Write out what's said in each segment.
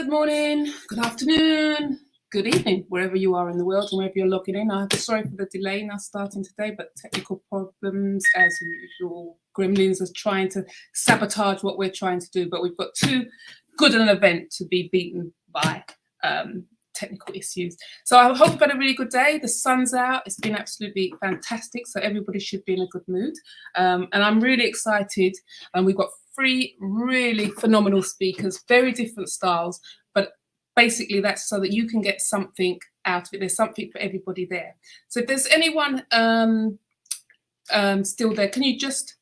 Good morning, good afternoon, good evening, wherever you are in the world and wherever you're logging in. I'm sorry for the delay in us starting today, but technical problems as usual. Gremlins are trying to sabotage what we're trying to do, but we've got too good an event to be beaten by technical issues. So I hope you've had a really good day. The sun's out. It's been absolutely fantastic. So everybody should be in a good mood. And I'm really excited. And we've got 3 really phenomenal speakers, very different styles, but basically that's so that you can get something out of it. There's something for everybody there. So if there's anyone still there, can you just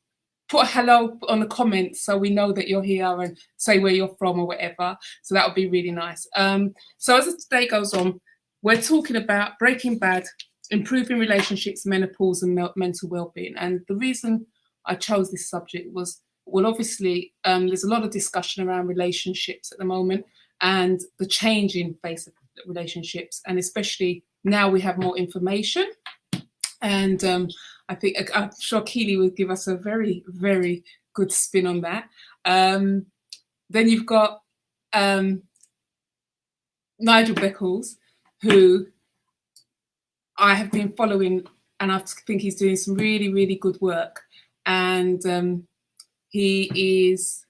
put a hello on the comments so we know that you're here and say where you're from or whatever. So that would be really nice. So as the day goes on, we're talking about Breaking Bad, improving relationships, menopause and mental wellbeing. And the reason I chose this subject was, well, obviously, there's a lot of discussion around relationships at the moment and the changing face of relationships. And especially now we have more information. And I'm sure Keeley will give us a very, very good spin on that. Then you've got Nigel Beckles, who I have been following, and I think he's doing some really, really good work. And he is,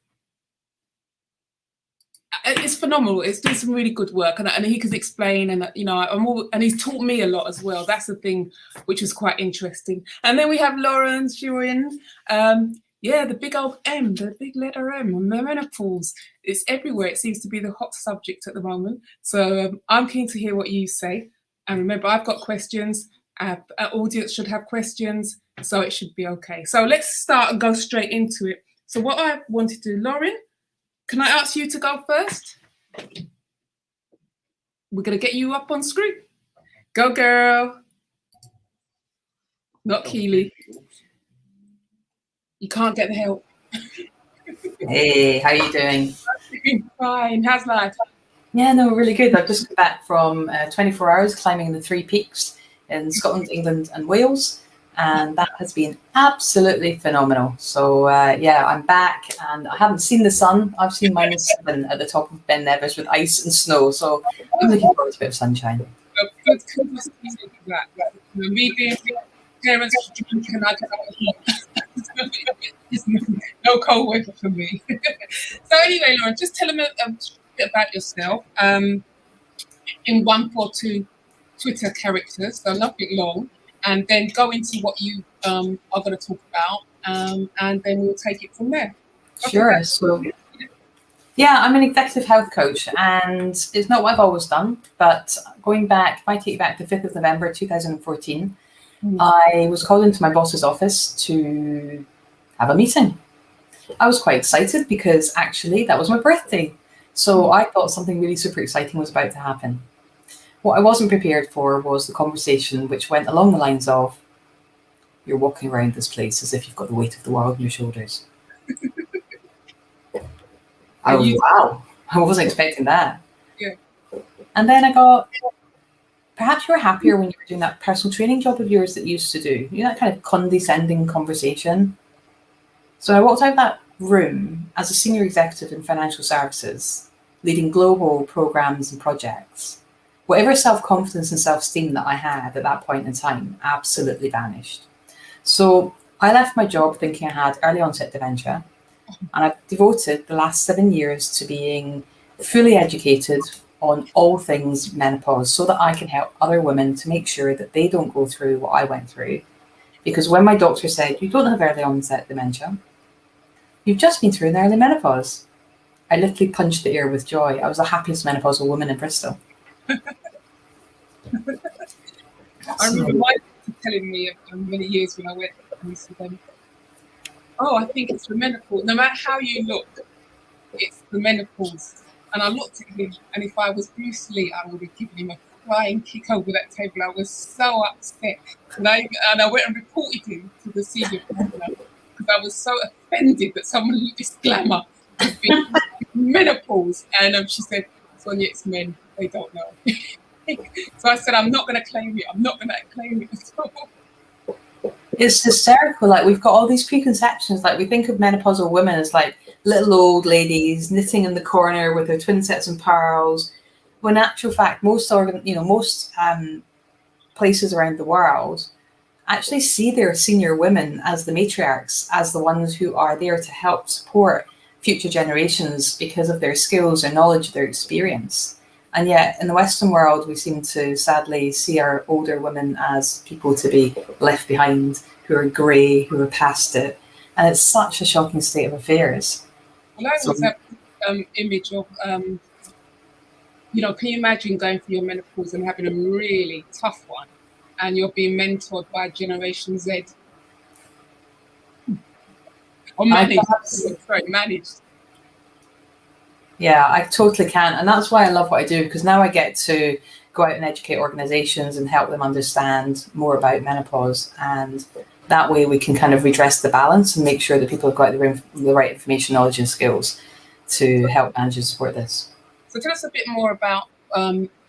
it's phenomenal. It's doing some really good work, and he can explain, and and he's taught me a lot as well. That's the thing which was quite interesting. And then we have Lauren Chiren, the big old M, the big letter M, menopause. It's everywhere. It seems to be the hot subject at the moment. So I'm keen to hear what you say. And remember, I've got questions. Our audience should have questions, so it should be okay. So let's start and go straight into it. So what I want to do, Lauren, can I ask you to go first? We're going to get you up on screen. Go, girl. Not Keeley. You can't get the help. Hey, how are you doing? I'm fine. How's life? Yeah, no, really good. I've just come back from 24 hours climbing the 3 peaks in Scotland, England and Wales. And that has been absolutely phenomenal. So, I'm back and I haven't seen the sun. I've seen -7 at the top of Ben Nevis with ice and snow. So I'm looking forward to a bit of sunshine. Good that. Me being parents, can I get out of heat? No cold weather for me. So anyway, Lauren, just tell them a bit about yourself in 1 or 2 Twitter characters, so nothing long. And then go into what you are going to talk about, and then we'll take it from there. Okay. Sure. So, yeah, I'm an executive health coach, and it's not what I've always done, but going back, if I take you back to 5th of November 2014, I was called into my boss's office to have a meeting. I was quite excited because actually that was my birthday. So I thought something really super exciting was about to happen. What I wasn't prepared for was the conversation, which went along the lines of, you're walking around this place as if you've got the weight of the world on your shoulders. Wow, I wasn't expecting that. Yeah. And then I got, perhaps you were happier when you were doing that personal training job of yours that you used to do, that kind of condescending conversation. So I walked out of that room as a senior executive in financial services, leading global programs and projects. Whatever self-confidence and self-esteem that I had at that point in time absolutely vanished. So I left my job thinking I had early onset dementia, and I've devoted the last 7 years to being fully educated on all things menopause so that I can help other women to make sure that they don't go through what I went through. Because when my doctor said, you don't have early onset dementia, you've just been through an early menopause, I literally punched the air with joy. I was the happiest menopausal woman in Bristol. I remember my doctor telling me many years when I went, and he said, I think it's the menopause. No matter how you look, it's the menopause. And I looked at him, and if I was Bruce Lee, I would have given him a flying kick over that table. I was so upset. And I went and reported him to the senior partner because I was so offended that someone with this glamour would be menopause. And she said, Sonia, it's men. They don't know. So I said, I'm not going to claim it. I'm not going to claim it at all. It's hysterical. Like, we've got all these preconceptions. Like, we think of menopausal women as like little old ladies knitting in the corner with their twin sets and pearls. When in actual fact, most places around the world actually see their senior women as the matriarchs, as the ones who are there to help support future generations because of their skills, their knowledge, their experience. And yet in the Western world, we seem to sadly see our older women as people to be left behind, who are grey, who are past it. And it's such a shocking state of affairs. Well, I always have image of, can you imagine going through your menopause and having a really tough one, and you're being mentored by Generation Z? Or managed. Yeah, I totally can. And that's why I love what I do, because now I get to go out and educate organizations and help them understand more about menopause. And that way we can kind of redress the balance and make sure that people have got the right information, knowledge and skills to help manage and support this. So tell us a bit more about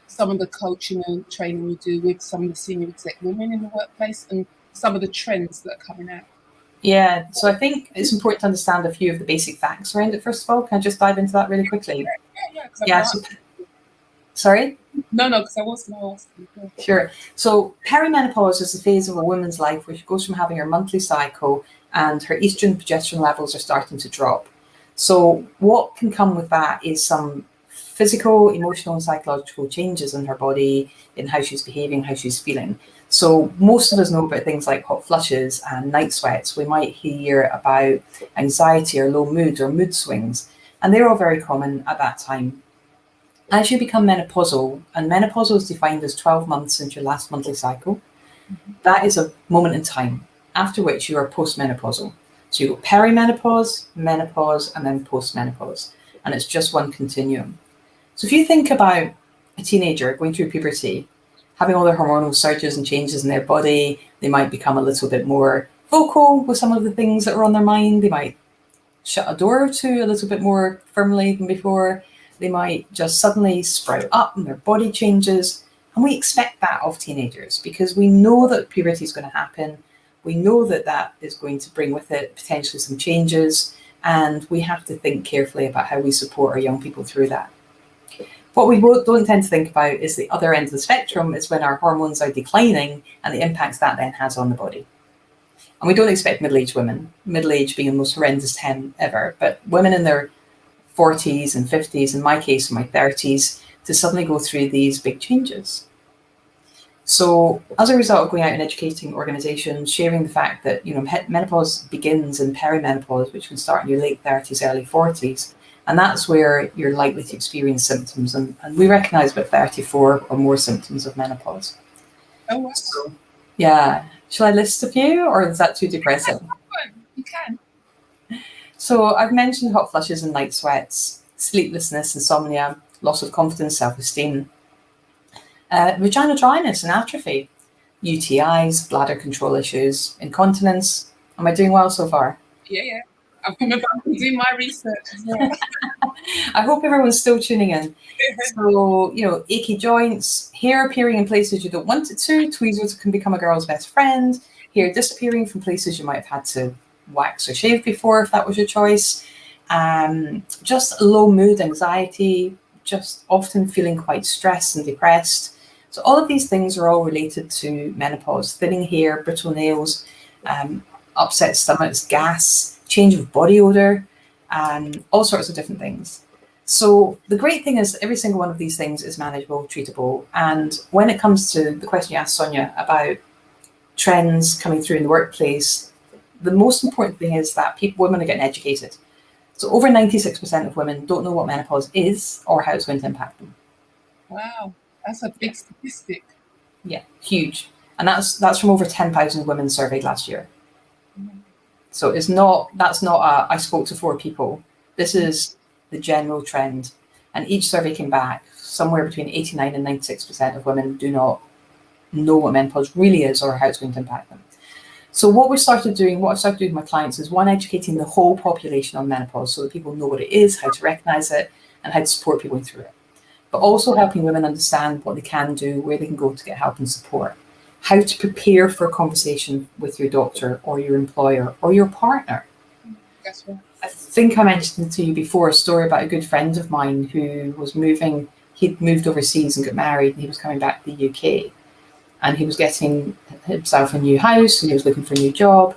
some of the coaching and training you do with some of the senior exec women in the workplace and some of the trends that are coming out. Yeah, so I think it's important to understand a few of the basic facts around it, first of all. Can I just dive into that really quickly? Yeah. Sorry? No, because I was going to ask you. Yeah. Sure. So perimenopause is a phase of a woman's life where she goes from having her monthly cycle and her estrogen and progesterone levels are starting to drop. So what can come with that is some physical, emotional and psychological changes in her body, in how she's behaving, how she's feeling. So most of us know about things like hot flushes and night sweats. We might hear about anxiety or low mood or mood swings, and they're all very common at that time. As you become menopausal, and menopausal is defined as 12 months since your last monthly cycle, that is a moment in time, after which you are postmenopausal. So you go perimenopause, menopause, and then postmenopause, and it's just one continuum. So if you think about a teenager going through puberty, having all their hormonal surges and changes in their body, they might become a little bit more vocal with some of the things that are on their mind. They might shut a door or two a little bit more firmly than before. They might just suddenly sprout up and their body changes. And we expect that of teenagers because we know that puberty is going to happen. We know that that is going to bring with it potentially some changes. And we have to think carefully about how we support our young people through that. What we don't tend to think about is the other end of the spectrum is when our hormones are declining and the impacts that then has on the body. And we don't expect middle-aged women, middle age being the most horrendous time ever, but women in their 40s and 50s, in my case, in my 30s, to suddenly go through these big changes. So as a result of going out and educating organizations, sharing the fact that, menopause begins in perimenopause, which can start in your late 30s, early 40s, and that's where you're likely to experience symptoms. And we recognize about 34 or more symptoms of menopause. Oh, wow. So, yeah. Shall I list a few, or is that too depressing? You can. So I've mentioned hot flushes and night sweats, sleeplessness, insomnia, loss of confidence, self-esteem, vaginal dryness and atrophy, UTIs, bladder control issues, incontinence. Am I doing well so far? Yeah. I'm about to do my research as well. I hope everyone's still tuning in. So, achy joints, hair appearing in places you don't want it to. Tweezers can become a girl's best friend. Hair disappearing from places you might have had to wax or shave before, if that was your choice. Just low mood, anxiety, just often feeling quite stressed and depressed. So all of these things are all related to menopause. Thinning hair, brittle nails, upset stomachs, gas, change of body odor, all sorts of different things. So the great thing is every single one of these things is manageable, treatable. And when it comes to the question you asked Sonia about trends coming through in the workplace, the most important thing is that women are getting educated. So over 96% of women don't know what menopause is or how it's going to impact them. Wow, that's a big statistic. Yeah, huge. And that's from over 10,000 women surveyed last year. Mm-hmm. So that's not I spoke to 4 people. This is the general trend. And each survey came back somewhere between 89 and 96% of women do not know what menopause really is or how it's going to impact them. So what I've started doing with my clients is one, educating the whole population on menopause so that people know what it is, how to recognize it, and how to support people through it. But also helping women understand what they can do, where they can go to get help and support, how to prepare for a conversation with your doctor or your employer or your partner. That's right. I think I mentioned to you before a story about a good friend of mine who was moving. He'd moved overseas and got married, and he was coming back to the UK, and he was getting himself a new house, and he was looking for a new job.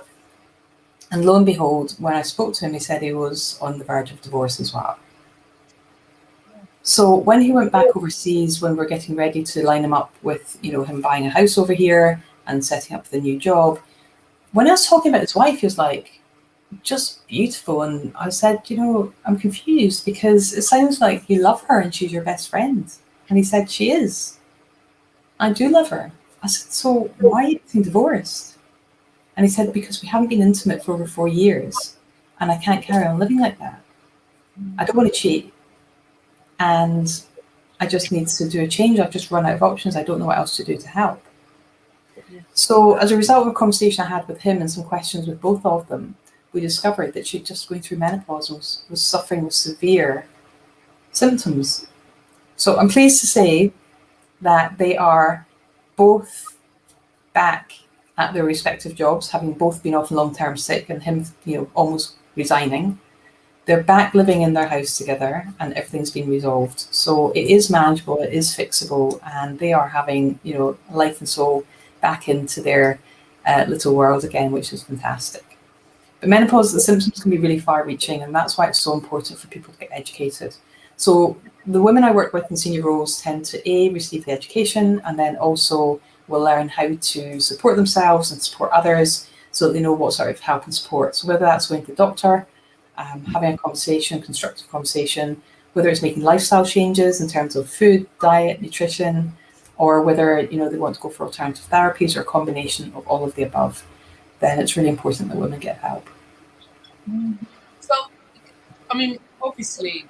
And lo and behold, when I spoke to him, he said he was on the verge of divorce as well. So when he went back overseas, when we're getting ready to line him up with, him buying a house over here and setting up the new job, when I was talking about his wife, he was like, just beautiful. And I said, I'm confused because it sounds like you love her and she's your best friend. And he said, she is. I do love her. I said, so why are you getting divorced? And he said, because we haven't been intimate for over 4 years and I can't carry on living like that. I don't want to cheat. And I just need to do a change. I've just run out of options. I don't know what else to do to help. So as a result of a conversation I had with him and some questions with both of them, we discovered that she'd just going through menopause and was suffering with severe symptoms. So I'm pleased to say that they are both back at their respective jobs, having both been off long-term sick and him, almost resigning. They're back living in their house together and everything's been resolved. So it is manageable, it is fixable, and they are having, life and soul back into their little world again, which is fantastic. But menopause, the symptoms can be really far-reaching, and that's why it's so important for people to get educated. So the women I work with in senior roles tend to receive the education, and then also will learn how to support themselves and support others so that they know what sort of help and support. So whether that's going to the doctor, having a conversation, constructive conversation, whether it's making lifestyle changes in terms of food, diet, nutrition, or whether they want to go for alternative therapies or a combination of all of the above, then it's really important that women get help. So, obviously,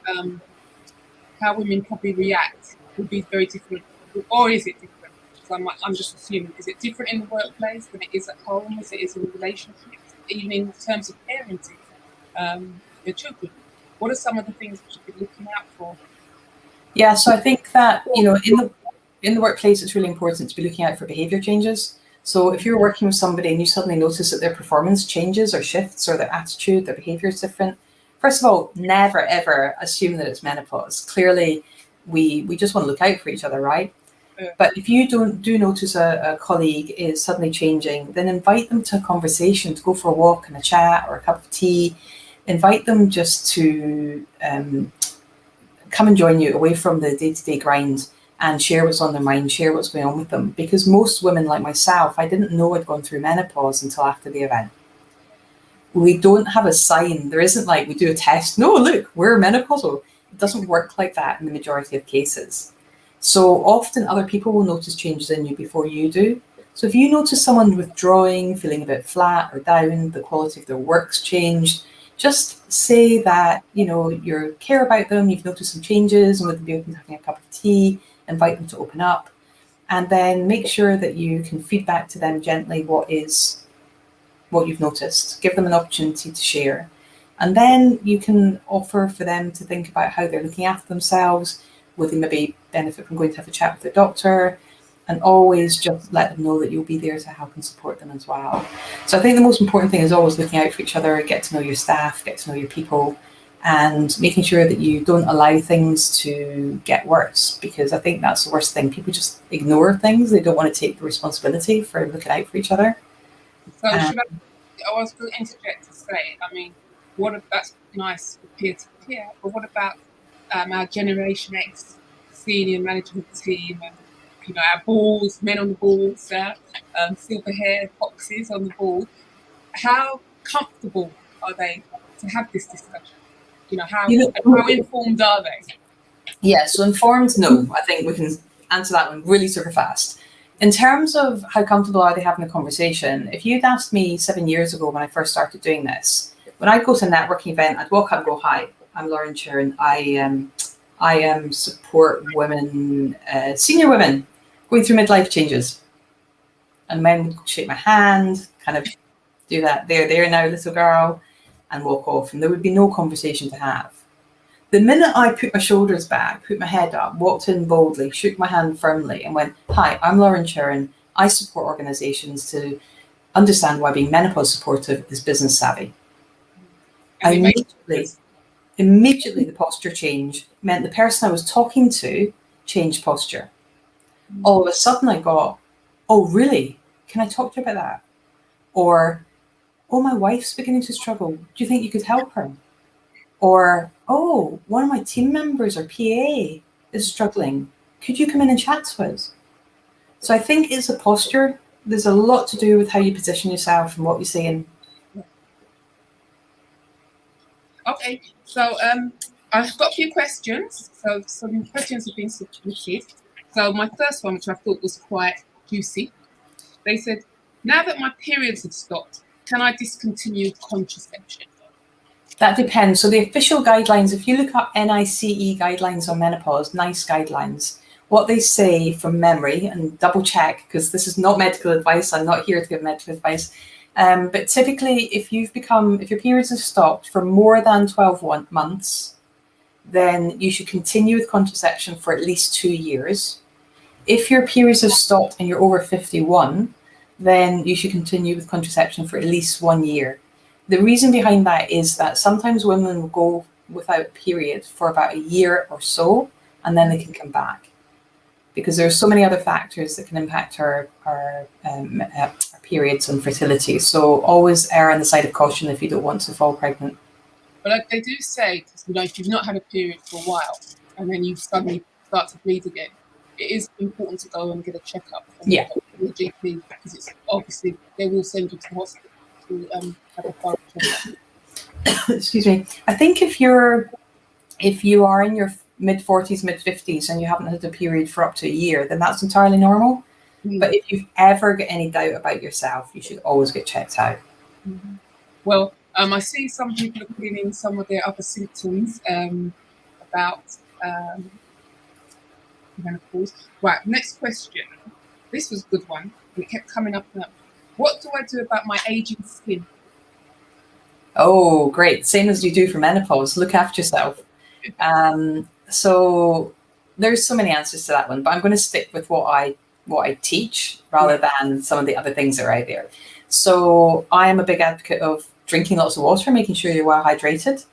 how women probably react would be very different, or is it different? So I'm just assuming, is it different in the workplace than it is at home, as it is in relationships, even in terms of parenting your children? What are some of the things we should be looking out for? Yeah, so I think that, in the workplace, it's really important to be looking out for behaviour changes. So if you're working with somebody and you suddenly notice that their performance changes or shifts or their attitude, their behaviour is different, first of all, never, ever assume that it's menopause. Clearly, we just want to look out for each other, right? But if you do notice a colleague is suddenly changing, then invite them to a conversation, to go for a walk and a chat or a cup of tea. Invite them just to come and join you away from the day-to-day grind and share what's on their mind, share what's going on with them. Because most women like myself, I didn't know I'd gone through menopause until after the event. We don't have a sign. There isn't like we do a test. No, look, we're menopausal. It doesn't work like that in the majority of cases. So often other people will notice changes in you before you do. So if you notice someone withdrawing, feeling a bit flat or down, the quality of their work's changed, just say that, you care about them, you've noticed some changes and would they be open to having a cup of tea, invite them to open up, and then make sure that you can feed back to them gently what you've noticed. Give them an opportunity to share. And then you can offer for them to think about how they're looking after themselves. Would they maybe benefit from going to have a chat with their doctor? And always just let them know that you'll be there to help and support them as well. So I think the most important thing is always looking out for each other, get to know your staff, get to know your people, and making sure that you don't allow things to get worse, because I think that's the worst thing. People just ignore things. They don't want to take the responsibility for looking out for each other. So I was going to interject to say, that's nice for peer-to-peer, but what about our Generation X senior management team and our balls, men on the balls, silver hair foxes on the ball? How comfortable are they to have this discussion? How informed are they? Yeah, so informed, no. I think we can answer that one really super fast. In terms of how comfortable are they having a conversation, if you'd asked me 7 years ago when I first started doing this, when I'd go to a networking event, I'd walk up and go, "Hi, I'm Lauren Chiren. I support women, senior women, going through midlife changes." And men would shake my hand, kind of do that, there now, little girl, and walk off. And there would be no conversation to have. The minute I put my shoulders back, put my head up, walked in boldly, shook my hand firmly and went, "Hi, I'm Lauren Chiren. I support organisations to understand why being menopause supportive is business savvy." And it makes Immediately the posture change meant the person I was talking to changed posture. All of a sudden I got, oh, really? Can I talk to you about that? Or, oh, my wife's beginning to struggle. Do you think you could help her? Or, oh, one of my team members or PA is struggling. Could you come in and chat to us? So I think it's a posture. There's a lot to do with how you position yourself and what you're saying. Okay, so I've got a few questions. So some questions have been submitted. So my first one, which I thought was quite juicy, they said, now that my periods have stopped, can I discontinue contraception? That depends. So the official guidelines, if you look up NICE guidelines on menopause, NICE guidelines, what they say from memory, and double check, because this is not medical advice, I'm not here to give medical advice, but typically if your periods have stopped for more than 12 months, then you should continue with contraception for at least 2 years. If your periods have stopped and you're over 51, then you should continue with contraception for at least 1 year. The reason behind that is that sometimes women will go without a period for about a year or so, and then they can come back, because there are so many other factors that can impact our periods and fertility. So always err on the side of caution if you don't want to fall pregnant. But like they do say, if you've not had a period for a while and then you suddenly start to bleed again, it is important to go and get a checkup from your GP, because it's obviously they will send you to the hospital to have a thorough checkup. Excuse me. I think if you are in your mid-40s, mid-50s and you haven't had a period for up to a year, then that's entirely normal. But if you've ever got any doubt about yourself, you should always get checked out. Well, I see some people are putting in some of their other symptoms about menopause. Right, next question. This was a good one. It kept coming up and up. What do I do about my aging skin? Oh, great. Same as you do for menopause. Look after yourself. So there's so many answers to that one, but I'm going to stick with what I teach rather than some of the other things that are out there. So I am a big advocate of drinking lots of water, making sure you're well hydrated,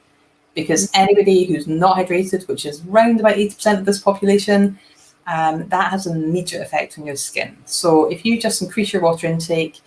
because anybody who's not hydrated, which is round about 80% of this population, that has an immediate effect on your skin. So if you just increase your water intake,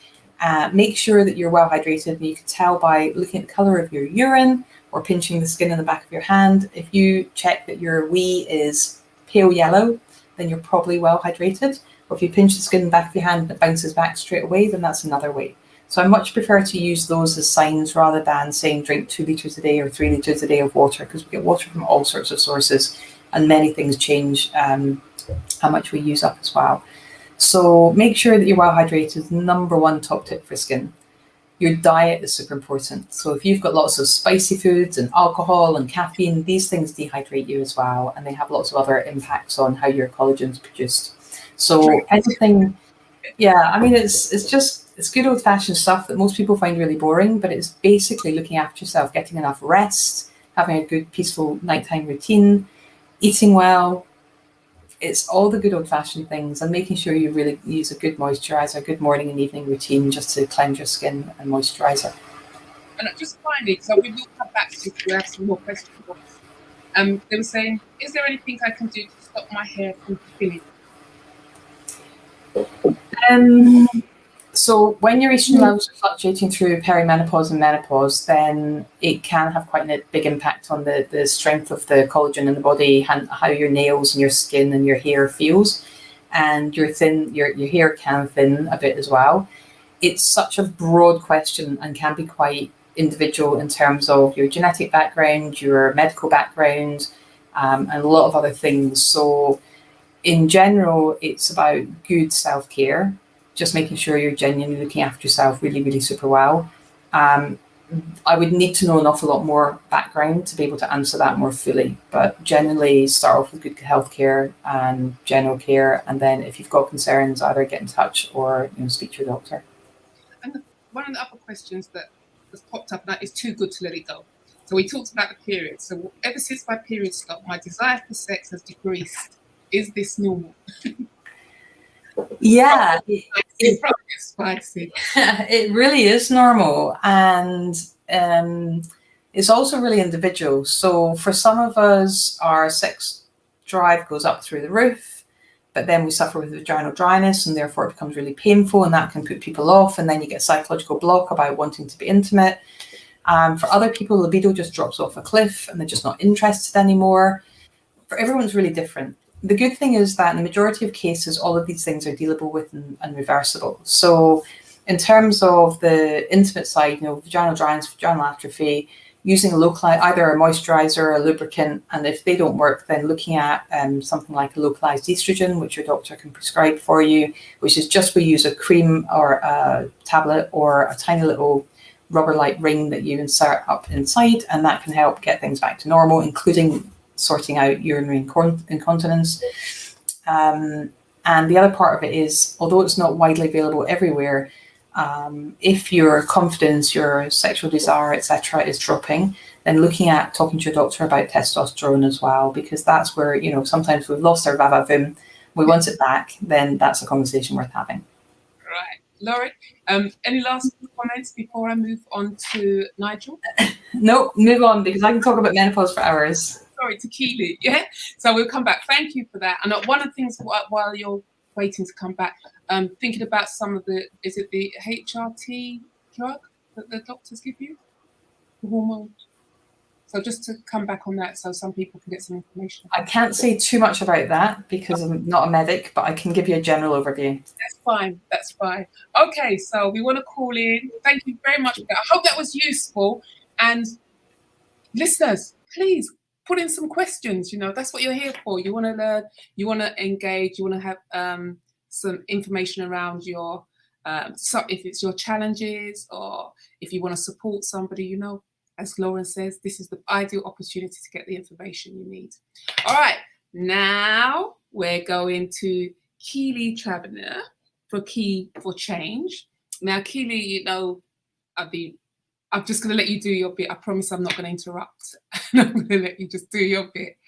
make sure that you're well hydrated, and you can tell by looking at the colour of your urine or pinching the skin in the back of your hand. If you check that your wee is pale yellow, then you're probably well hydrated. Or if you pinch the skin in the back of your hand and it bounces back straight away, then that's another way. So I much prefer to use those as signs rather than saying drink 2 litres a day or 3 litres a day of water, because we get water from all sorts of sources and many things change how much we use up as well. So make sure that you're well hydrated. Number one top tip for skin. Your diet is super important. So if you've got lots of spicy foods and alcohol and caffeine, these things dehydrate you as well, and they have lots of other impacts on how your collagen is produced. So anything, I mean, it's good old fashioned stuff that most people find really boring, but it's basically looking after yourself, getting enough rest, having a good peaceful nighttime routine, eating well. It's all the good old fashioned things, and making sure you really use a good moisturizer, a good morning and evening routine just to cleanse your skin and moisturizer. And just finally, so we will come back to have some more questions. They were saying, is there anything I can do to stop my hair from thinning? So when your estrogen levels are fluctuating through perimenopause and menopause, then it can have quite a big impact on the strength of the collagen in the body, and how your nails and your skin and your hair feels. And your hair can thin a bit as well. It's such a broad question and can be quite individual in terms of your genetic background, your medical background, and a lot of other things. So in general, it's about good self-care, just making sure you're genuinely looking after yourself really, really super well. I would need to know an awful lot more background to be able to answer that more fully, but generally start off with good healthcare and general care, and then if you've got concerns, either get in touch or speak to your doctor. And one of the other questions that has popped up, that is too good to let it go. So we talked about the period. So ever since my period stopped, my desire for sex has decreased. Is this normal? Yeah, Spicy. It really is normal, and It's also really individual. So for some of us, our sex drive goes up through the roof, but then we suffer with vaginal dryness and therefore it becomes really painful, and that can put people off, and then you get a psychological block about wanting to be intimate. For other people, libido just drops off a cliff and they're just not interested anymore. For everyone's really different. The good thing is that in the majority of cases, all of these things are dealable with and reversible. So in terms of the intimate side, vaginal dryness, vaginal atrophy, using either a moisturizer or a lubricant, and if they don't work, then looking at something like a localized estrogen, which your doctor can prescribe for you, which is just we use a cream or a tablet or a tiny little rubber-like ring that you insert up inside, and that can help get things back to normal, including sorting out urinary incontinence. And the other part of it is, although it's not widely available everywhere, if your confidence, your sexual desire, etc., is dropping, then looking at talking to your doctor about testosterone as well, because that's where, sometimes we've lost our va-va-voom, we want it back, then that's a conversation worth having. Right. Lauren, any last comments before I move on to Nigel? No, move on, because I can talk about menopause for hours. Sorry, to Keeley, yeah? So we'll come back. Thank you for that. And one of the things while you're waiting to come back, thinking about some of is it the HRT drug that the doctors give you? The hormone? So just to come back on that so some people can get some information. I can't say too much about that because I'm not a medic, but I can give you a general overview. That's fine. That's fine. Okay, so we want to call in. Thank you very much for that. I hope that was useful. And listeners, please put in some questions. That's what you're here for. You want to learn, you want to engage, you want to have some information around your, if it's your challenges or if you want to support somebody, as Lauren says, this is the ideal opportunity to get the information you need. All right, now we're going to Keeley Taverner for Key for Change. Now, Keeley, I'm just going to let you do your bit. I promise I'm not going to interrupt. I'm going to let you just do your bit.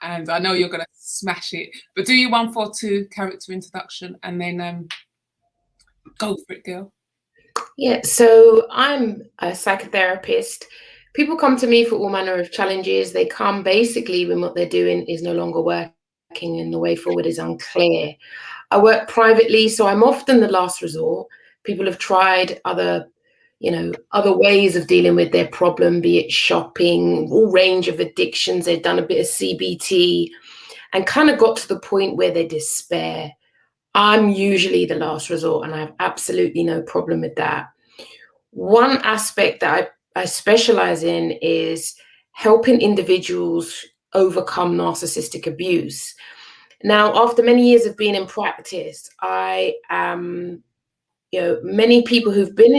And I know you're going to smash it. But do your 142 character introduction and then go for it, girl. Yeah, so I'm a psychotherapist. People come to me for all manner of challenges. They come basically when what they're doing is no longer working and the way forward is unclear. I work privately, so I'm often the last resort. People have tried other ways of dealing with their problem, be it shopping, all range of addictions. They've done a bit of CBT and kind of got to the point where they despair. I'm usually the last resort and I have absolutely no problem with that. One aspect that I specialize in is helping individuals overcome narcissistic abuse. Now, after many years of being in practice, I am, many people who've been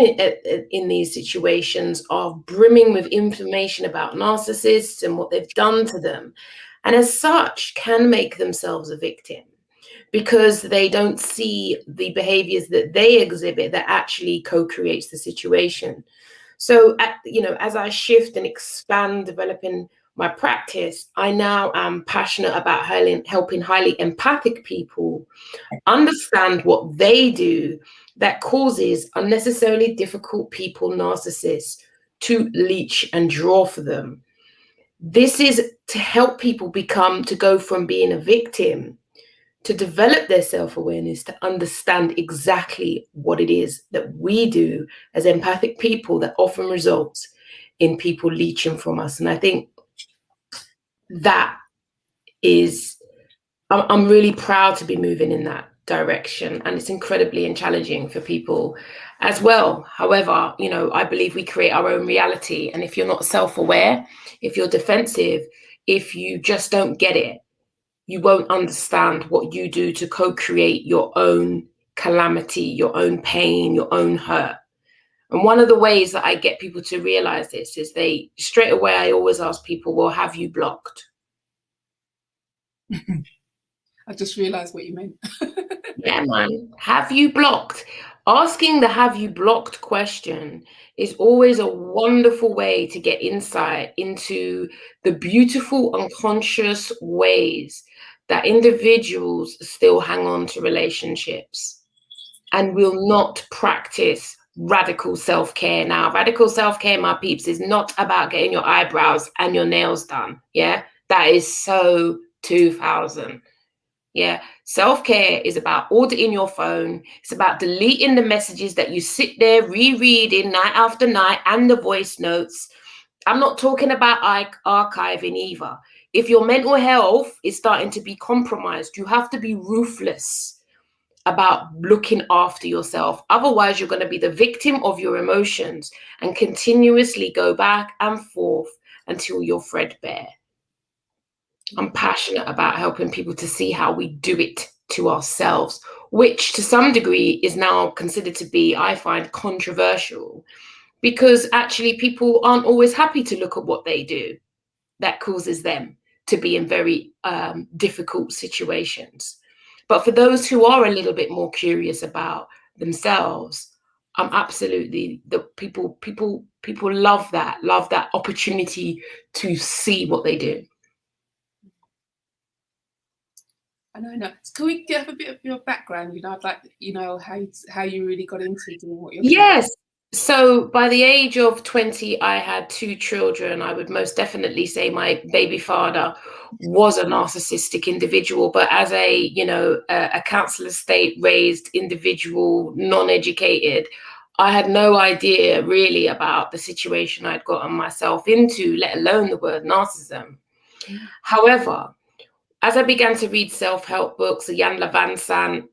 in these situations are brimming with information about narcissists and what they've done to them, and as such can make themselves a victim because they don't see the behaviors that they exhibit that actually co-creates the situation. So, as I shift and expand, developing my practice, I now am passionate about helping highly empathic people understand what they do that causes unnecessarily difficult people, narcissists, to leech and draw for them. This is to help people to go from being a victim to develop their self-awareness, to understand exactly what it is that we do as empathic people that often results in people leeching from us. And I think that is, I'm really proud to be moving in that direction, and it's incredibly challenging for people as well. However, I believe we create our own reality. And if you're not self-aware, if you're defensive, if you just don't get it, you won't understand what you do to co-create your own calamity, your own pain, your own hurt. And one of the ways that I get people to realize this is straight away, I always ask people, well, have you blocked? I just realized what you meant. Yeah, man. Have you blocked? Asking the have you blocked question is always a wonderful way to get insight into the beautiful unconscious ways that individuals still hang on to relationships and will not practice radical self-care. Now, radical self-care, my peeps, is not about getting your eyebrows and your nails done. Yeah, that is so 2000. Yeah, self-care is about auditing your phone. It's about deleting the messages that you sit there rereading night after night and the voice notes. I'm not talking about archiving either. If your mental health is starting to be compromised, you have to be ruthless about looking after yourself. Otherwise, you're going to be the victim of your emotions and continuously go back and forth until you're threadbare. I'm passionate about helping people to see how we do it to ourselves, which to some degree is now considered to be, I find, controversial, because actually people aren't always happy to look at what they do. That causes them to be in very difficult situations. But for those who are a little bit more curious about themselves, I'm absolutely, the people love that opportunity to see what they do. I know. Can we get a bit of your background? You know, I'd like, you know, how you really got into doing what you're doing. Yes. So by the age of 20, I had 2 children. I would most definitely say my baby father was a narcissistic individual, but as a counsellor state raised individual, non-educated, I had no idea really about the situation I'd gotten myself into, let alone the word narcissism. However, as I began to read self-help books, Jan Levansan,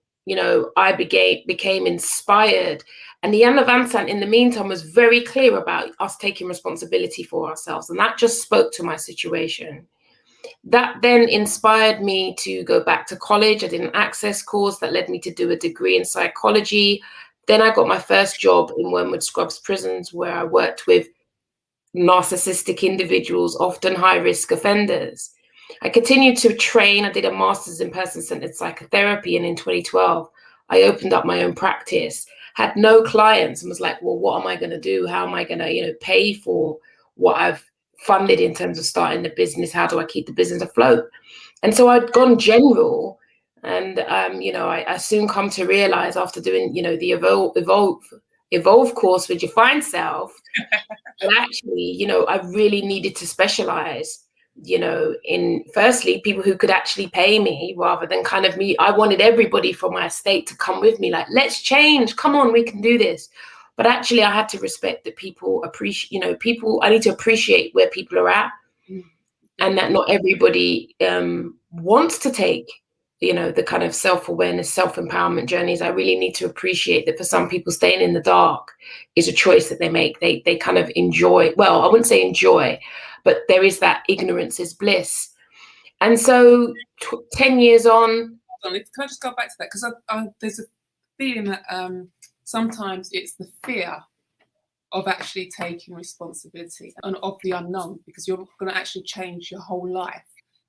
I became inspired. And Jan Levansan, in the meantime, was very clear about us taking responsibility for ourselves. And that just spoke to my situation. That then inspired me to go back to college. I did an access course that led me to do a degree in psychology. Then I got my first job in Wormwood Scrubs prisons, where I worked with narcissistic individuals, often high-risk offenders. I continued to train. I did a master's in person-centered psychotherapy, and in 2012, I opened up my own practice, had no clients, and was like, well, what am I going to do? How am I going to, pay for what I've funded in terms of starting the business? How do I keep the business afloat? And so I'd gone general, and I soon come to realize after doing, the evolve course with Your Fine Self, that actually, I really needed to specialize, in firstly people who could actually pay me rather than kind of me. I wanted everybody from my estate to come with me, like, let's change, come on, we can do this. But actually I had to respect that people appreciate, I need to appreciate where people are at, and that not everybody wants to take, the kind of self-awareness, self-empowerment journeys. I really need to appreciate that for some people, staying in the dark is a choice that they make. They kind of enjoy, well, I wouldn't say enjoy, but there is that ignorance is bliss. And so 10 years on. Can I just go back to that? Because there's a feeling that sometimes it's the fear of actually taking responsibility and of the unknown, because you're going to actually change your whole life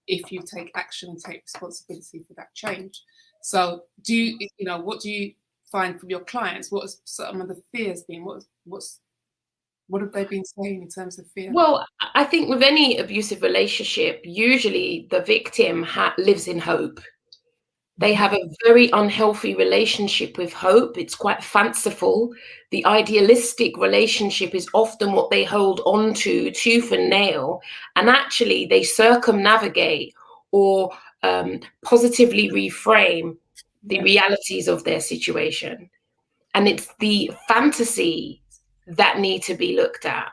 if you take action and take responsibility for that change. So what do you find from your clients? What has some of the fears been? What have they been saying in terms of fear? Well, I think with any abusive relationship, usually the victim lives in hope. They have a very unhealthy relationship with hope. It's quite fanciful. The idealistic relationship is often what they hold on to tooth and nail. And actually they circumnavigate or positively reframe the realities of their situation. And it's the fantasy that need to be looked at,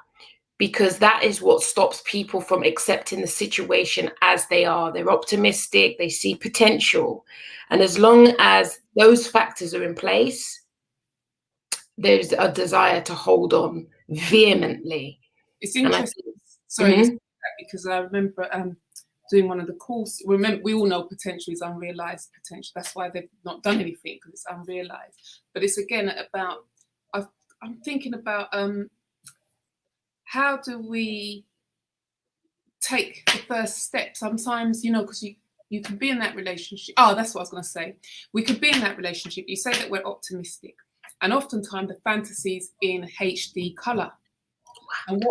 because that is what stops people from accepting the situation as they are. They're optimistic, they see potential. And as long as those factors are in place, there's a desire to hold on vehemently. It's interesting. Because I remember doing one of the courses. Remember, we all know potential is unrealized potential. That's why they've not done anything, because it's unrealized. But it's again about, I'm thinking about how do we take the first step? Sometimes, because you can be in that relationship. Oh, that's what I was going to say. We could be in that relationship. You say that we're optimistic, and oftentimes the fantasy's in HD color. And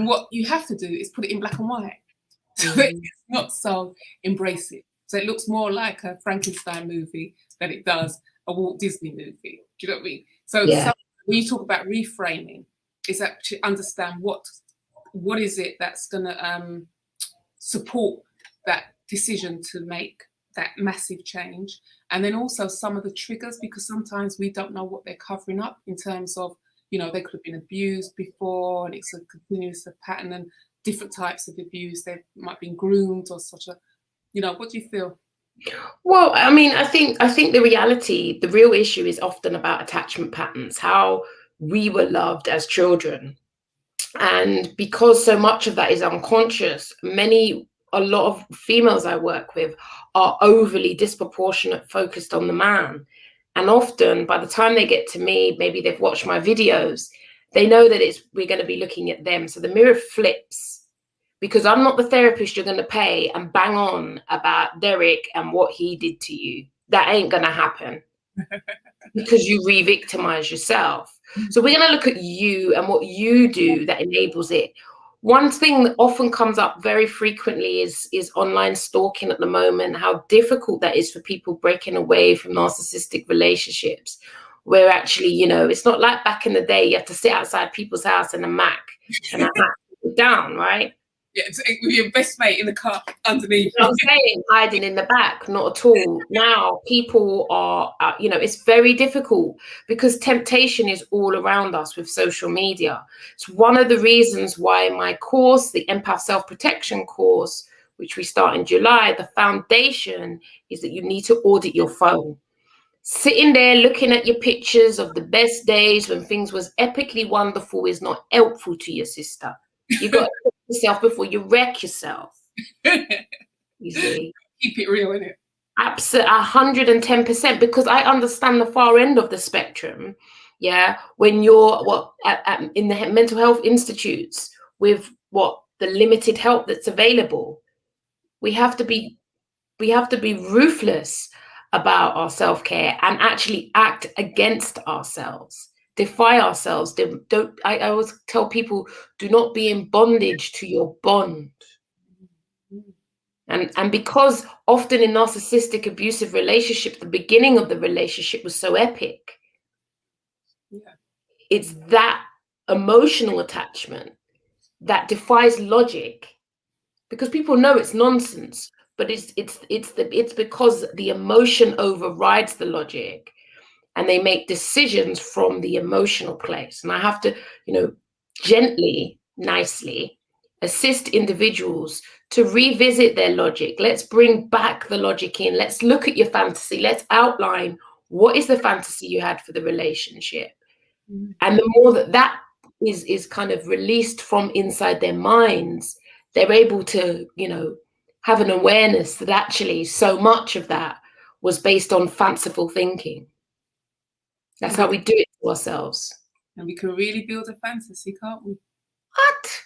what you have to do is put it in black and white. So it's not so embrace it. So it looks more like a Frankenstein movie than it does a Walt Disney movie. Do you know what I mean? So when you talk about reframing, is that to understand what is it that's going to support that decision to make that massive change, and then also some of the triggers, because sometimes we don't know what they're covering up in terms of, you know, they could have been abused before and it's a continuous pattern, and different types of abuse. They might have been groomed or such a, you know, what do you feel? Well, I mean, I think the real issue is often about attachment patterns, how we were loved as children. And because so much of that is unconscious, a lot of females I work with are overly disproportionate focused on the man. And often by the time they get to me, maybe they've watched my videos, they know that we're going to be looking at them. So the mirror flips, because I'm not the therapist you're going to pay and bang on about Derek and what he did to you. That ain't going to happen because you re-victimize yourself. So we're going to look at you and what you do that enables it. One thing that often comes up very frequently is online stalking at the moment, how difficult that is for people breaking away from narcissistic relationships, where actually, you know, it's not like back in the day, you have to sit outside people's house in a Mac and a hat down, right? Yeah, with your best mate in the car underneath. You know what I'm saying? Hiding in the back, not at all. Now people are, you know, it's very difficult because temptation is all around us with social media. It's one of the reasons why my course, the Empath Self-Protection course, which we start in July, the foundation is that you need to audit your phone. Sitting there looking at your pictures of the best days when things was epically wonderful is not helpful to your sister. You got to check yourself before you wreck yourself. You see, keep it real, innit? Absolutely, 110%. Because I understand the far end of the spectrum. Yeah, when you're in the mental health institutes with the limited help that's available, we have to be ruthless about our self-care and actually act against ourselves. Defy ourselves. I always tell people, do not be in bondage to your bond. And because often in narcissistic abusive relationships, the beginning of the relationship was so epic. Yeah. It's that emotional attachment that defies logic, because people know it's nonsense, but it's because the emotion overrides the logic. And they make decisions from the emotional place. And I have to, you know, gently, nicely assist individuals to revisit their logic. Let's bring back the logic in. Let's look at your fantasy. Let's outline what is the fantasy you had for the relationship. Mm-hmm. And the more that is kind of released from inside their minds, they're able to, you know, have an awareness that actually so much of that was based on fanciful thinking. That's how we do it to ourselves. And we can really build a fantasy, can't we? What?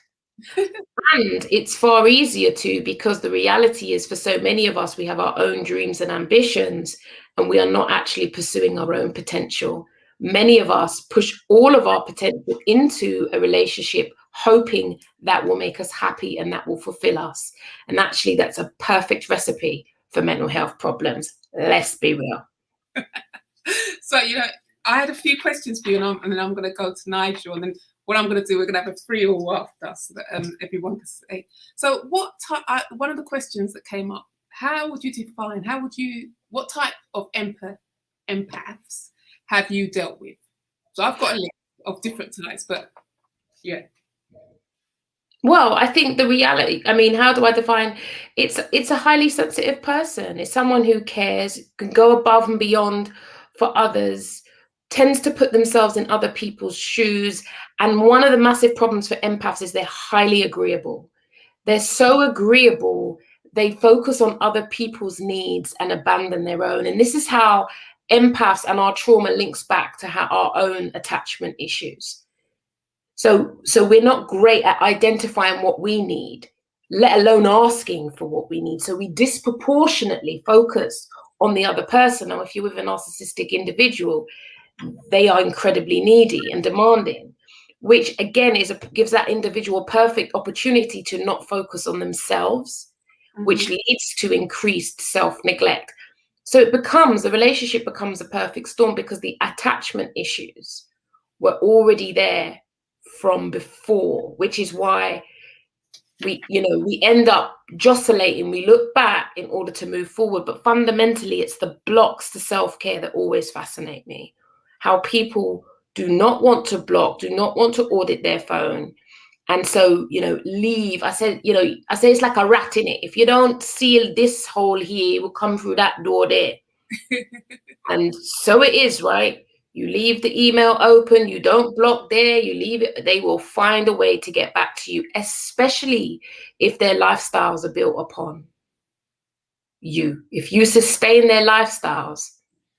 And it's far easier to, because the reality is for so many of us, we have our own dreams and ambitions, and we are not actually pursuing our own potential. Many of us push all of our potential into a relationship, hoping that will make us happy and that will fulfill us. And actually, that's a perfect recipe for mental health problems. Let's be real. So, you know, I had a few questions for you, and then I'm going to go to Nigel, and then what I'm going to do, we're going to have a free-all after, so that everyone can say. So, one of the questions that came up: how would you define? What type of empaths have you dealt with? So, I've got a list of different types, but yeah. Well, I think the reality, I mean, how do I define? It's a highly sensitive person. It's someone who cares, can go above and beyond for others, tends to put themselves in other people's shoes. And one of the massive problems for empaths is they're highly agreeable. They're so agreeable, they focus on other people's needs and abandon their own. And this is how empaths and our trauma links back to our own attachment issues. So we're not great at identifying what we need, let alone asking for what we need. So we disproportionately focus on the other person. Now, if you're with a narcissistic individual, they are incredibly needy and demanding, which again gives that individual a perfect opportunity to not focus on themselves, which leads to increased self-neglect. So the relationship becomes a perfect storm, because the attachment issues were already there from before, which is why we end up jostling. We look back in order to move forward, but fundamentally it's the blocks to self-care that always fascinate me. How people do not want to block, do not want to audit their phone, and so leave. I say it's like a rat in it. If you don't seal this hole here, it will come through that door there. And so it is, right? You leave the email open, you don't block there, you leave it, they will find a way to get back to you, especially if their lifestyles are built upon you. If you sustain their lifestyles,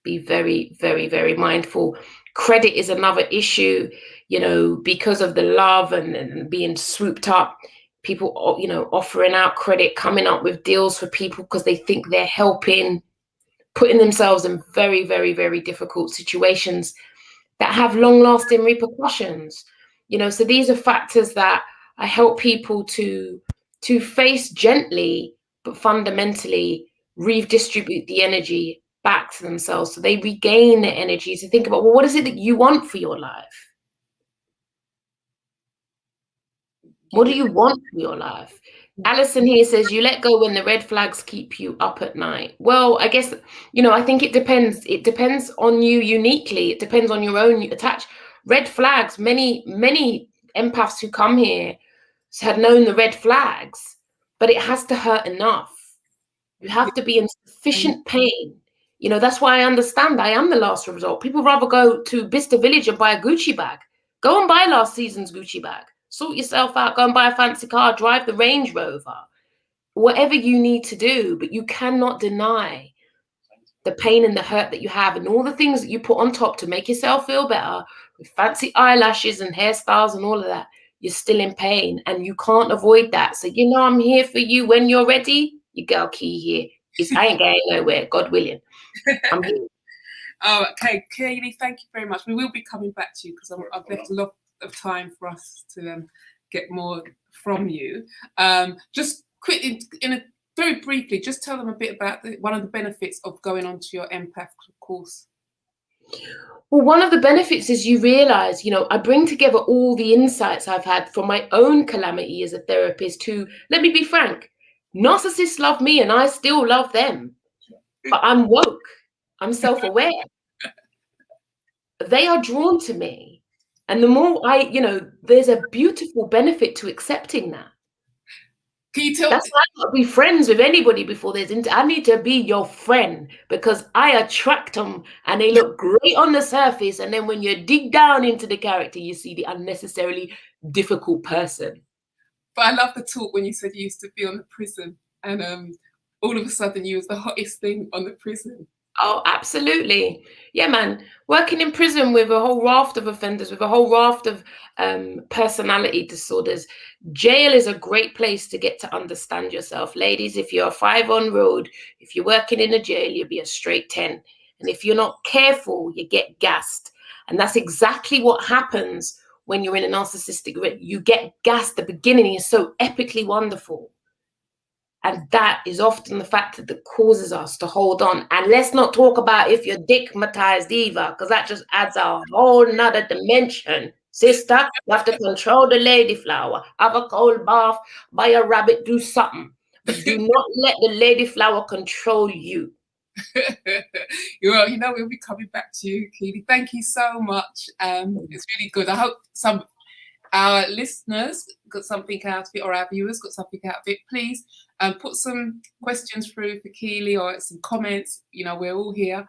be very, very, very mindful. Credit is another issue, because of the love and being swooped up. People, offering out credit, coming up with deals for people because they think they're helping, putting themselves in very, very, very difficult situations that have long-lasting repercussions. So these are factors that I help people to face gently, but fundamentally redistribute the energy back to themselves so they regain their energy to think about, well, what is it that you want for your life? What do you want for your life? Alison here says, you let go when the red flags keep you up at night. Well, I guess, I think it depends. It depends on you uniquely. It depends on your own red flags. Many empaths who come here had known the red flags, but it has to hurt enough. You have to be in sufficient pain. That's why I understand I am the last resort. People rather go to Bicester Village and buy a Gucci bag. Go and buy last season's Gucci bag. Sort yourself out, go and buy a fancy car, drive the Range Rover, whatever you need to do, but you cannot deny the pain and the hurt that you have and all the things that you put on top to make yourself feel better with fancy eyelashes and hairstyles and all of that. You're still in pain and you can't avoid that. So, I'm here for you when you're ready. Your girl Key here. I ain't going nowhere, God willing. I'm here. Oh, okay, Keeley, thank you very much. We will be coming back to you because I've left a lot of time for us to get more from you. Just quickly, very briefly, just tell them a bit about one of the benefits of going on to your empath course. Well, one of the benefits is you realize, I bring together all the insights I've had from my own calamity as a therapist who, let me be frank, narcissists love me and I still love them. But I'm woke. I'm self-aware. They are drawn to me. And the more there's a beautiful benefit to accepting that. Can you tell? That's why I got to be friends with anybody before I need to be your friend because I attract them and they look great on the surface. And then when you dig down into the character, you see the unnecessarily difficult person. But I love the talk when you said you used to be on the prison and all of a sudden you was the hottest thing on the prison. Oh, absolutely. Yeah, man. Working in prison with a whole raft of offenders, with a whole raft of personality disorders. Jail is a great place to get to understand yourself. Ladies, if you're a 5 on road, if you're working in a jail, you'll be a straight 10. And if you're not careful, you get gassed. And that's exactly what happens when you're in a narcissistic. You get gassed. The beginning is so epically wonderful. And that is often the factor that causes us to hold on. And let's not talk about if you're dickmatized either, because that just adds a whole nother dimension. Sister, you have to control the lady flower. Have a cold bath, buy a rabbit, do something. But do not let the lady flower control you. Well, we'll be coming back to you, Keeley. Thank you so much. It's really good. I hope our listeners got something out of it, or our viewers got something out of it. Please put some questions through for Keeley or some comments. We're all here.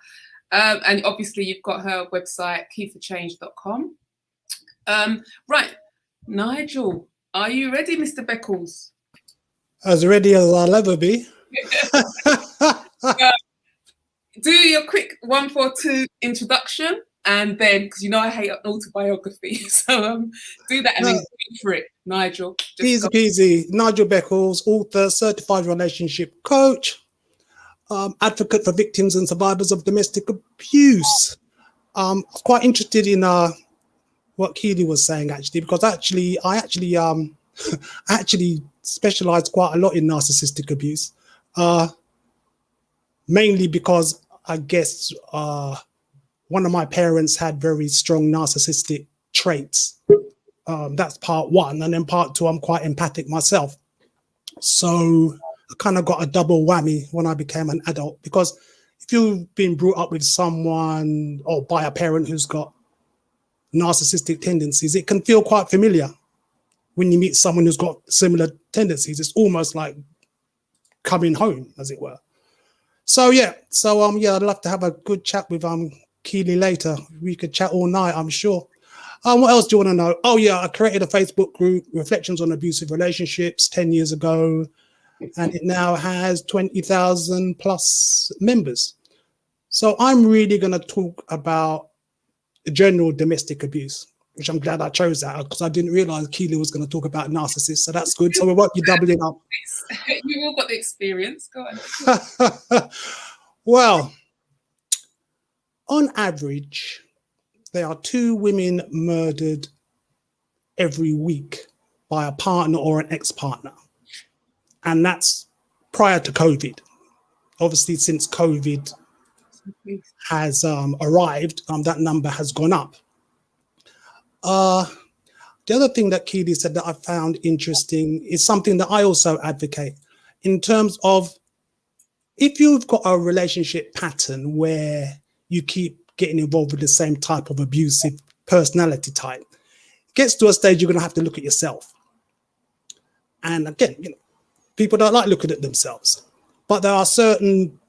And obviously you've got her website, keyforchange.com. Right, Nigel, are you ready, Mr. Beckles? As ready as I'll ever be. Do your quick 142 introduction. And then, because I hate autobiography, so do that and then go for it, Nigel. Easy peasy. Nigel Beckles, author, certified relationship coach, advocate for victims and survivors of domestic abuse. Quite interested in what Keeley was saying actually, because I actually specialize quite a lot in narcissistic abuse, mainly because I guess one of my parents had very strong narcissistic traits. That's part one. And then part two, I'm quite empathic myself. So I kind of got a double whammy when I became an adult, because if you've been brought up with someone or by a parent who's got narcissistic tendencies, it can feel quite familiar when you meet someone who's got similar tendencies. It's almost like coming home, as it were. So yeah, I'd love to have a good chat with Keeley later. We could chat all night, I'm sure. What else do you want to know? Oh yeah, I created a Facebook group, Reflections on Abusive Relationships, 10 years ago, and it now has 20,000 plus members. So I'm really going to talk about general domestic abuse, which I'm glad I chose that, because I didn't realize Keeley was going to talk about narcissists. So that's good. So we won't be doubling up. You've all got the experience. Go on. Well, on average, there are 2 women murdered every week by a partner or an ex-partner. And that's prior to COVID. Obviously, since COVID has arrived, that number has gone up. The other thing that Keeley said that I found interesting is something that I also advocate, in terms of if you've got a relationship pattern where you keep getting involved with the same type of abusive personality type, it gets to a stage you're going to have to look at yourself. And again, people don't like looking at themselves, but there are certain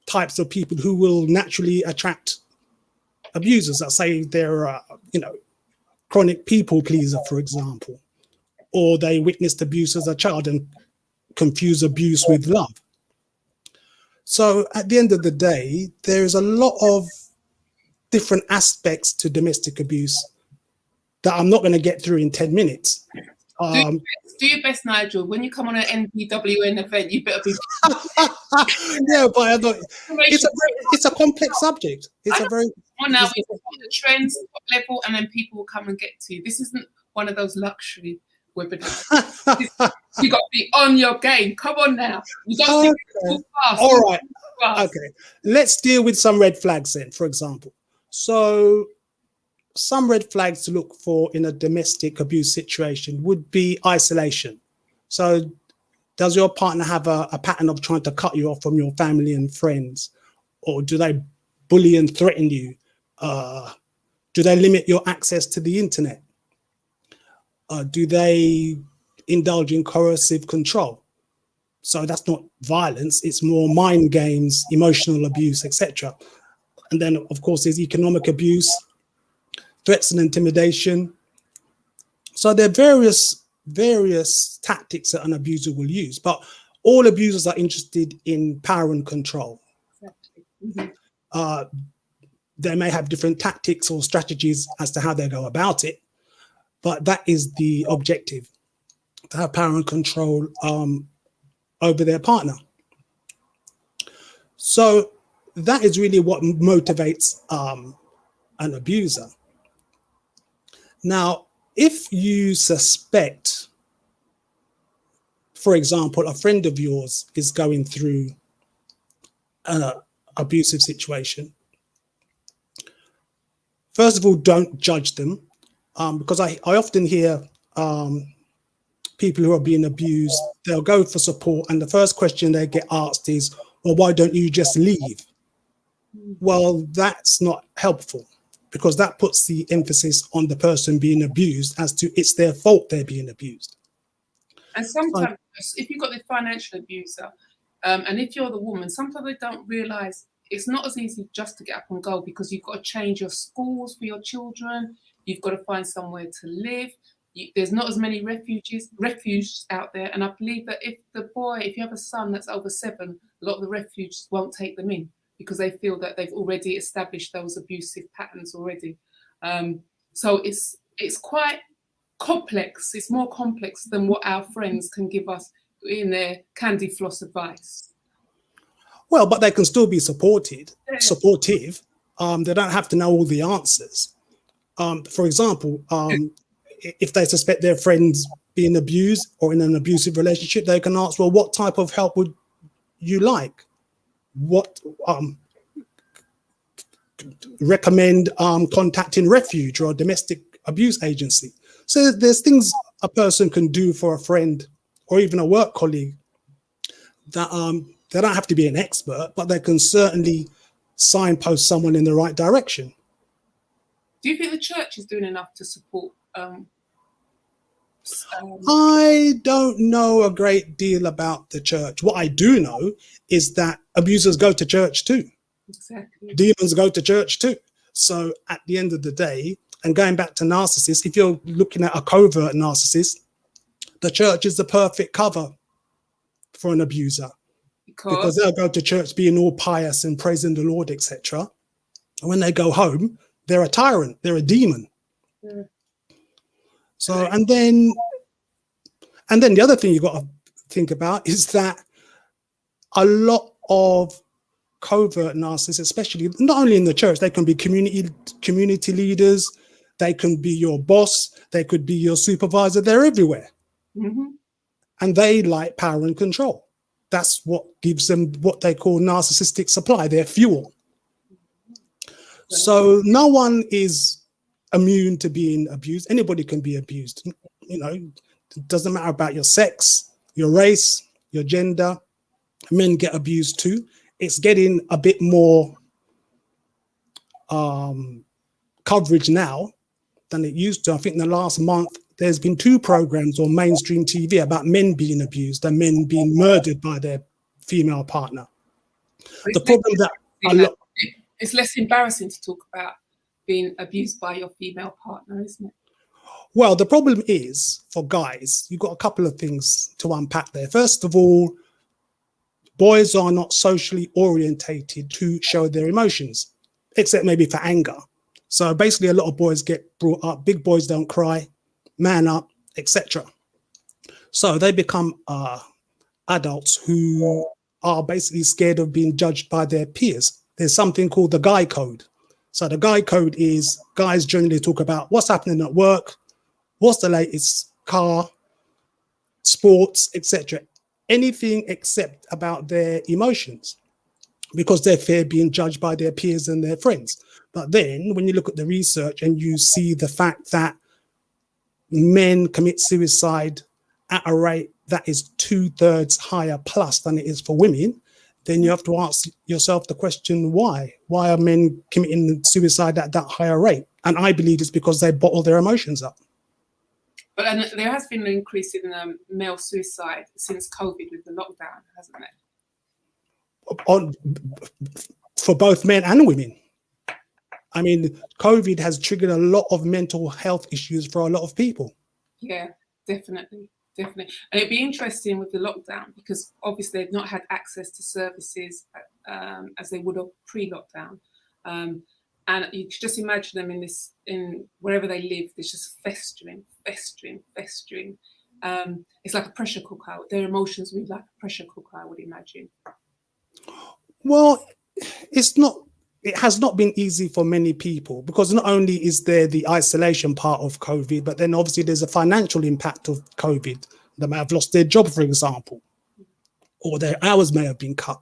types of people who will naturally attract abusers. I say they're, chronic people pleaser, for example, or they witnessed abuse as a child and confuse abuse with love. So at the end of the day, there's a lot of different aspects to domestic abuse that I'm not going to get through in 10 minutes. Do your best, Nigel. When you come on an NPWN event, you better be. Yeah, but I don't, it's a complex subject. It's a very. Now we've got the trends, what level, and then people will come and get to you. This isn't one of those luxury webinars. You got to be on your game. Come on now. You got to be fast. All right. Okay. Let's deal with some red flags then, for example. So some red flags to look for in a domestic abuse situation would be isolation. So does your partner have a pattern of trying to cut you off from your family and friends? Or do they bully and threaten you? Do they limit your access to the internet? Do they indulge in coercive control? So that's not violence, it's more mind games, emotional abuse, etc. And then, of course, there's economic abuse, threats and intimidation. So there are various tactics that an abuser will use, but all abusers are interested in power and control. Exactly. They may have different tactics or strategies as to how they go about it, but that is the objective, to have power and control over their partner. So that is really what motivates an abuser. Now, if you suspect, for example, a friend of yours is going through an abusive situation, first of all, don't judge them, because I often hear people who are being abused, they'll go for support, and the first question they get asked is, well, why don't you just leave? Well, that's not helpful, because that puts the emphasis on the person being abused as to it's their fault they're being abused. And sometimes, if you've got the financial abuser, and if you're the woman, sometimes they don't realise it's not as easy just to get up and go, because you've got to change your schools for your children. You've got to find somewhere to live. There's not as many refuges out there. And I believe that if you have a son that's over 7, a lot of the refuges won't take them in because they feel that they've already established those abusive patterns already. So it's quite complex. It's more complex than what our friends can give us in their candy floss advice. Well, but they can still be supportive. They don't have to know all the answers. For example, if they suspect their friends being abused or in an abusive relationship, they can ask, well, what type of help would you like? What recommend contacting refuge or a domestic abuse agency. So there's things a person can do for a friend or even a work colleague that they don't have to be an expert, but they can certainly signpost someone in the right direction. Do you think the church is doing enough to support? I don't know a great deal about the church. What I do know is that abusers go to church too. Exactly. Demons go to church too. So at the end of the day, and going back to narcissists, if you're looking at a covert narcissist, the church is the perfect cover for an abuser. Because they'll go to church being all pious and praising the Lord, etc. And when they go home, they're a tyrant, they're a demon. Yeah. So, and then the other thing you've got to think about is that a lot of covert narcissists, especially not only in the church, they can be community leaders, they can be your boss, they could be your supervisor, they're everywhere. Mm-hmm. And they like power and control. That's what gives them what they call narcissistic supply, their fuel. So no one is immune to being abused. Anybody can be abused. You know, it doesn't matter about your sex, your race, your gender. Men get abused too. It's getting a bit more coverage now than it used to. I think in the last month, there's been 2 programs on mainstream TV about men being abused and men being murdered by their female partner. The problem that it's less embarrassing to talk about being abused by your female partner, isn't it? Well, the problem is for guys, you've got a couple of things to unpack there. First of all, boys are not socially orientated to show their emotions, except maybe for anger. So basically, a lot of boys get brought up, big boys don't cry, man up, etc. So they become adults who are basically scared of being judged by their peers. There's something called the guy code. So the guy code is guys generally talk about what's happening at work, what's the latest car, sports, etc. Anything except about their emotions, because they fear being judged by their peers and their friends. But then when you look at the research and you see the fact that men commit suicide at a rate that is 2/3 higher plus than it is for women, then you have to ask yourself the question, why? Why are men committing suicide at that higher rate? And I believe it's because they bottle their emotions up. But there has been an increase in male suicide since COVID with the lockdown, hasn't there? For both men and women. I mean, COVID has triggered a lot of mental health issues for a lot of people. Yeah, definitely. And it'd be interesting with the lockdown, because obviously they've not had access to services as they would have pre-lockdown. And you could just imagine them in wherever they live, it's just festering. It's like a pressure cooker. Their emotions would be like a pressure cooker, I would imagine. Well, it has not been easy for many people, because not only is there the isolation part of COVID, but then obviously there's a financial impact of COVID. They may have lost their job, for example, or their hours may have been cut.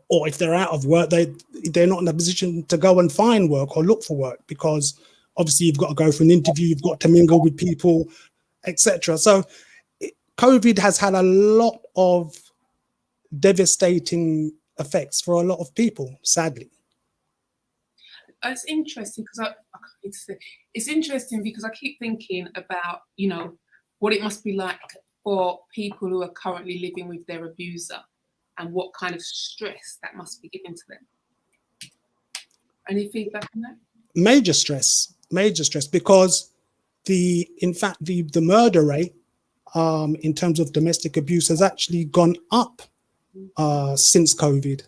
Or if they're out of work, they're not in a position to go and find work or look for work, because obviously you've got to go for an interview, you've got to mingle with people, etc. So COVID has had a lot of devastating effects for a lot of people, sadly. It's interesting because I keep thinking about, what it must be like for people who are currently living with their abuser, and what kind of stress that must be given to them. Any feedback on that? Major stress, because the murder rate in terms of domestic abuse has actually gone up since COVID.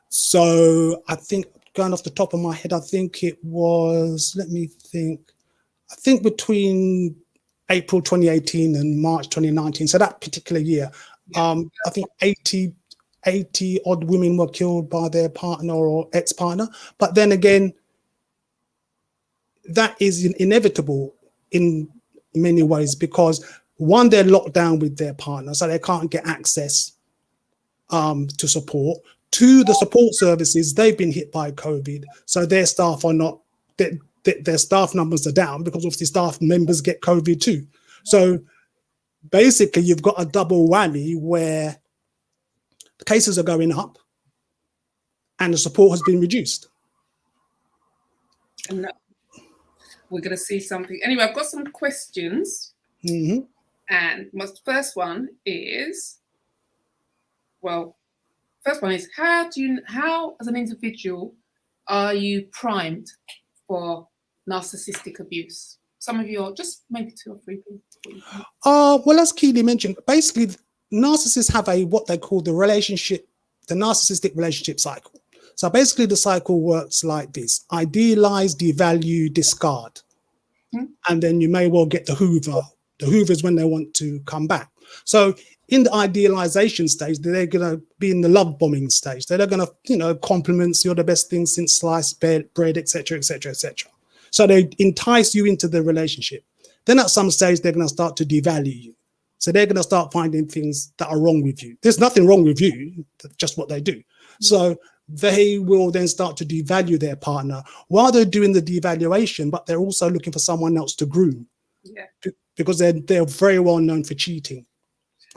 So I think, going off the top of my head, I think it was, I think between April 2018 and March 2019, so that particular year, I think 80 odd women were killed by their partner or ex-partner. But then again, that is inevitable in many ways, because one, they're locked down with their partner, so they can't get access to support. to the support services, they've been hit by COVID, so their staff are not, their staff numbers are down because obviously staff members get COVID too. So basically you've got a double whammy where the cases are going up and the support has been reduced. And we're going to see something. Anyway, I've got some questions. Mm-hmm. And my first one is, well, how as an individual are you primed for narcissistic abuse? Some of you are just maybe 2 or 3 people. Well, as Keeley mentioned, basically narcissists have what they call the narcissistic relationship cycle. So basically the cycle works like this: idealize, devalue, discard. And then you may well get the Hoover. The Hoovers when they want to come back. So in the idealization stage, they're going to be in the love bombing stage. They're going to, compliments, you're the best thing since sliced bread, etc., etc., etc. So they entice you into the relationship. Then at some stage, they're going to start to devalue you. So they're going to start finding things that are wrong with you. There's nothing wrong with you, that's just what they do. So they will then start to devalue their partner while they're doing the devaluation, but they're also looking for someone else to groom. Yeah. Because they're very well known for cheating.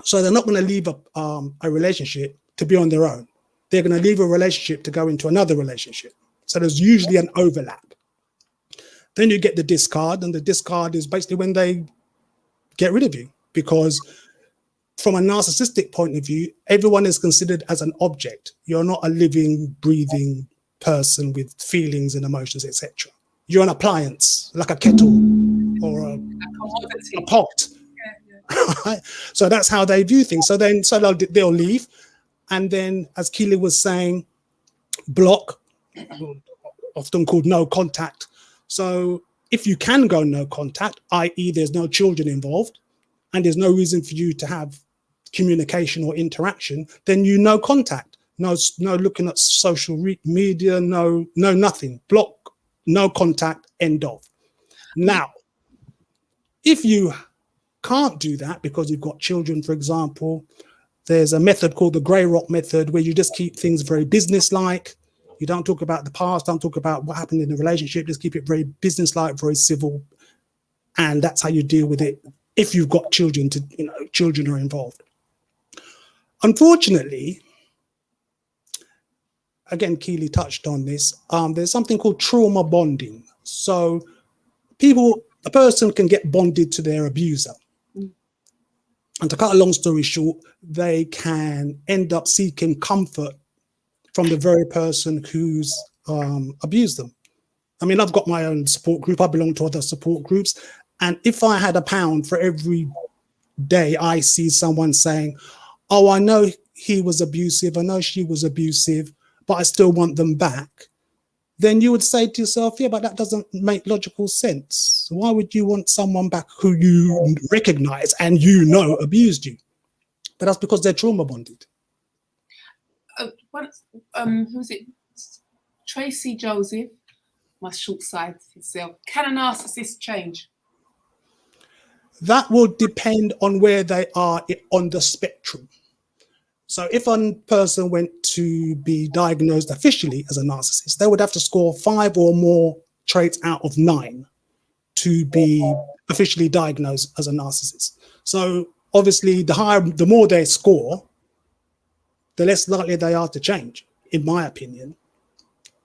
So they're not going to leave a relationship to be on their own. They're going to leave a relationship to go into another relationship. So there's usually an overlap. Then you get the discard, and the discard is basically when they get rid of you, because from a narcissistic point of view, everyone is considered as an object. You're not a living, breathing person with feelings and emotions, etc. You're an appliance, like a kettle or a pot. Right? So that's how they view things. So they'll leave, and then, as Keeley was saying, block, often called no contact. So if you can go no contact, i.e. there's no children involved and there's no reason for you to have communication or interaction, then you no contact, no looking at social media, no nothing, block, no contact, end of. Now, if you can't do that because you've got children, for example, there's a method called the grey rock method where you just keep things very business-like. You don't talk about the past, don't talk about what happened in the relationship, just keep it very business-like, very civil. And that's how you deal with it if you've got children children are involved. Unfortunately, again, Keeley touched on this, there's something called trauma bonding. So a person can get bonded to their abuser. And to cut a long story short, they can end up seeking comfort from the very person who's abused them. I mean, I've got my own support group. I belong to other support groups. And if I had £1 for every day I see someone saying, oh, I know he was abusive, I know she was abusive, but I still want them back, then you would say to yourself, yeah, but that doesn't make logical sense. Why would you want someone back who you recognize and abused you? But that's because they're trauma bonded. Who's it? Tracy Joseph, my short side himself. Can a narcissist change? That will depend on where they are on the spectrum. So if a person went to be diagnosed officially as a narcissist, they would have to score 5 or more traits out of 9 to be officially diagnosed as a narcissist. So obviously the more they score, the less likely they are to change, in my opinion.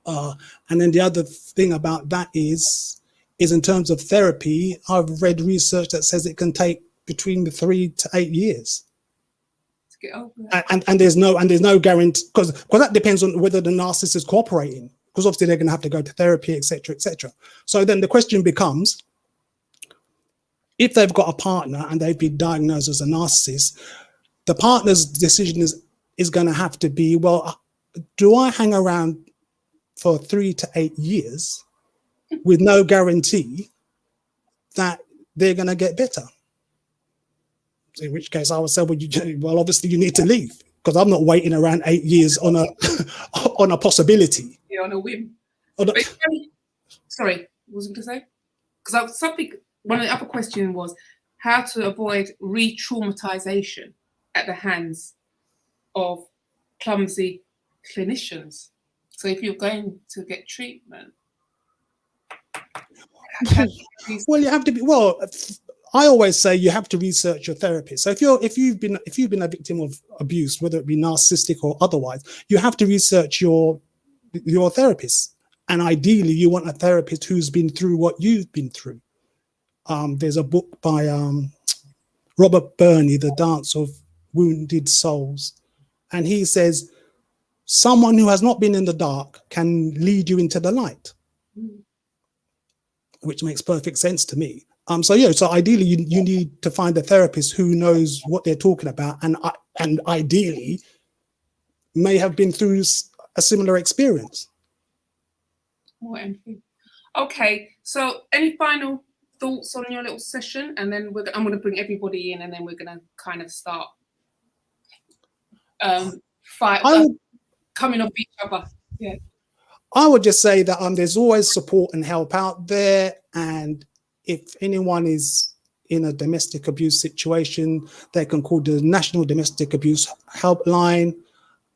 And then the other thing about that is in terms of therapy, I've read research that says it can take between 3 to 8 years. To get over that. And there's no guarantee, because that depends on whether the narcissist is cooperating, because obviously they're going to have to go to therapy, etc., etc. So then the question becomes, if they've got a partner and they've been diagnosed as a narcissist, the partner's decision is going to have to be, well, do I hang around for 3 to 8 years with no guarantee that they're going to get better? In which case I would say, well, obviously you need to leave, because I'm not waiting around 8 years on a possibility. Yeah, on a whim. Sorry, what was I going to say? Because one of the other questions was how to avoid re-traumatization at the hands of clumsy clinicians. So if you're going to get treatment, well, you have to be. Well, I always say you have to research your therapist. So if you've been a victim of abuse, whether it be narcissistic or otherwise, you have to research your therapist. And ideally, you want a therapist who's been through what you've been through. There's a book by Robert Burney, The Dance of Wounded Souls, and he says someone who has not been in the dark can lead you into the light, which makes perfect sense to me. So ideally you need to find a therapist who knows what they're talking about, and ideally may have been through a similar experience. More empathy. Okay, so any final thoughts on your little session, and then I'm going to bring everybody in, and then we're going to kind of start coming off each other. Yeah. I would just say that there's always support and help out there, and if anyone is in a domestic abuse situation, they can call the National Domestic Abuse Helpline.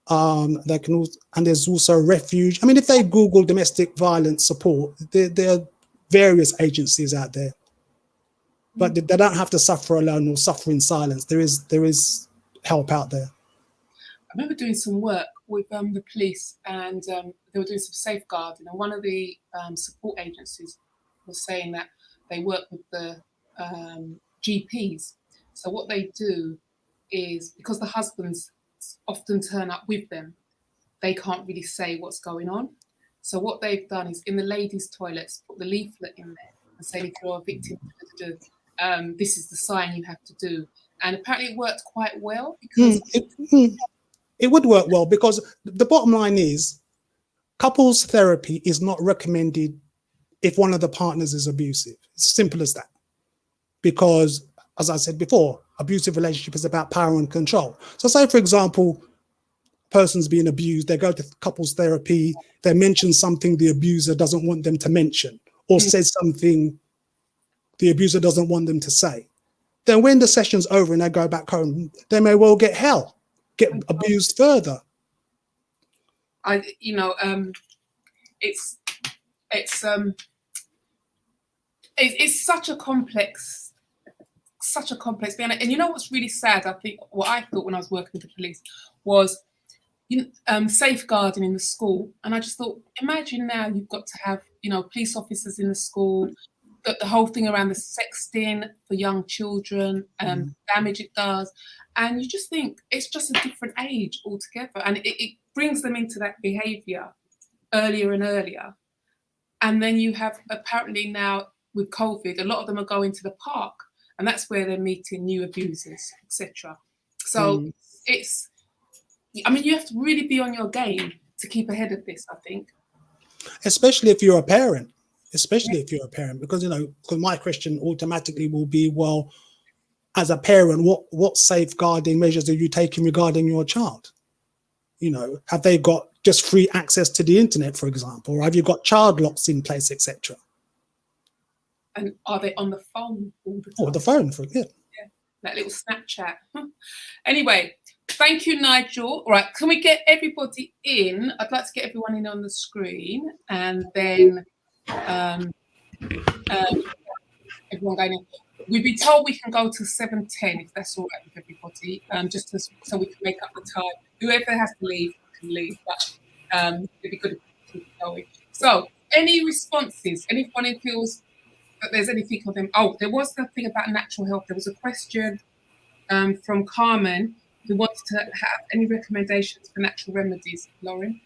They can also, and there's also Refuge. I mean, if they Google domestic violence support, there are various agencies out there, but they don't have to suffer alone or suffer in silence. There is help out there. I remember doing some work with the police, and they were doing some safeguarding, and one of the support agencies was saying that they work with the GPs. So what they do is, because the husbands often turn up with them, they can't really say what's going on. So what they've done is, in the ladies' toilets, put the leaflet in there and say, if you're a victim, this is the sign you have to do. And apparently it worked quite well, because it would work well, because the bottom line is couples therapy is not recommended if one of the partners is abusive. It's simple as that. Because, as I said before, abusive relationship is about power and control. So say, for example, person's being abused, they go to couples therapy, they mention something the abuser doesn't want them to mention, or says something the abuser doesn't want them to say. Then when the session's over and they go back home, they may well get abused further. It's such a complex thing. And you know what's really sad? I think what I thought when I was working with the police was safeguarding in the school. And I just thought, imagine now you've got to have, police officers in the school, the whole thing around the sexting for young children, damage it does. And you just think it's just a different age altogether. And it brings them into that behaviour earlier and earlier. And then you have, apparently now with COVID, a lot of them are going to the park, and that's where they're meeting new abusers, etc. So you have to really be on your game to keep ahead of this, I think. Especially if you're a parent. Because, because my question automatically will be, well, as a parent, what safeguarding measures are you taking regarding your child? Have they got just free access to the internet, for example, or have you got child locks in place, etc.? And are they on the phone all the time? Oh, the phone, yeah. That little Snapchat. Anyway, thank you, Nigel. All right, can we get everybody in? I'd like to get everyone in on the screen, and then everyone going in. We've been told we can go to 7:10 if that's all right with everybody, so we can make up the time. Whoever has to leave can leave, but it'd be good if we keep going. So, any responses? Anyone who feels that there's anything of them? Oh, there was the thing about natural health. There was a question from Carmen who wanted to have any recommendations for natural remedies. Lauren?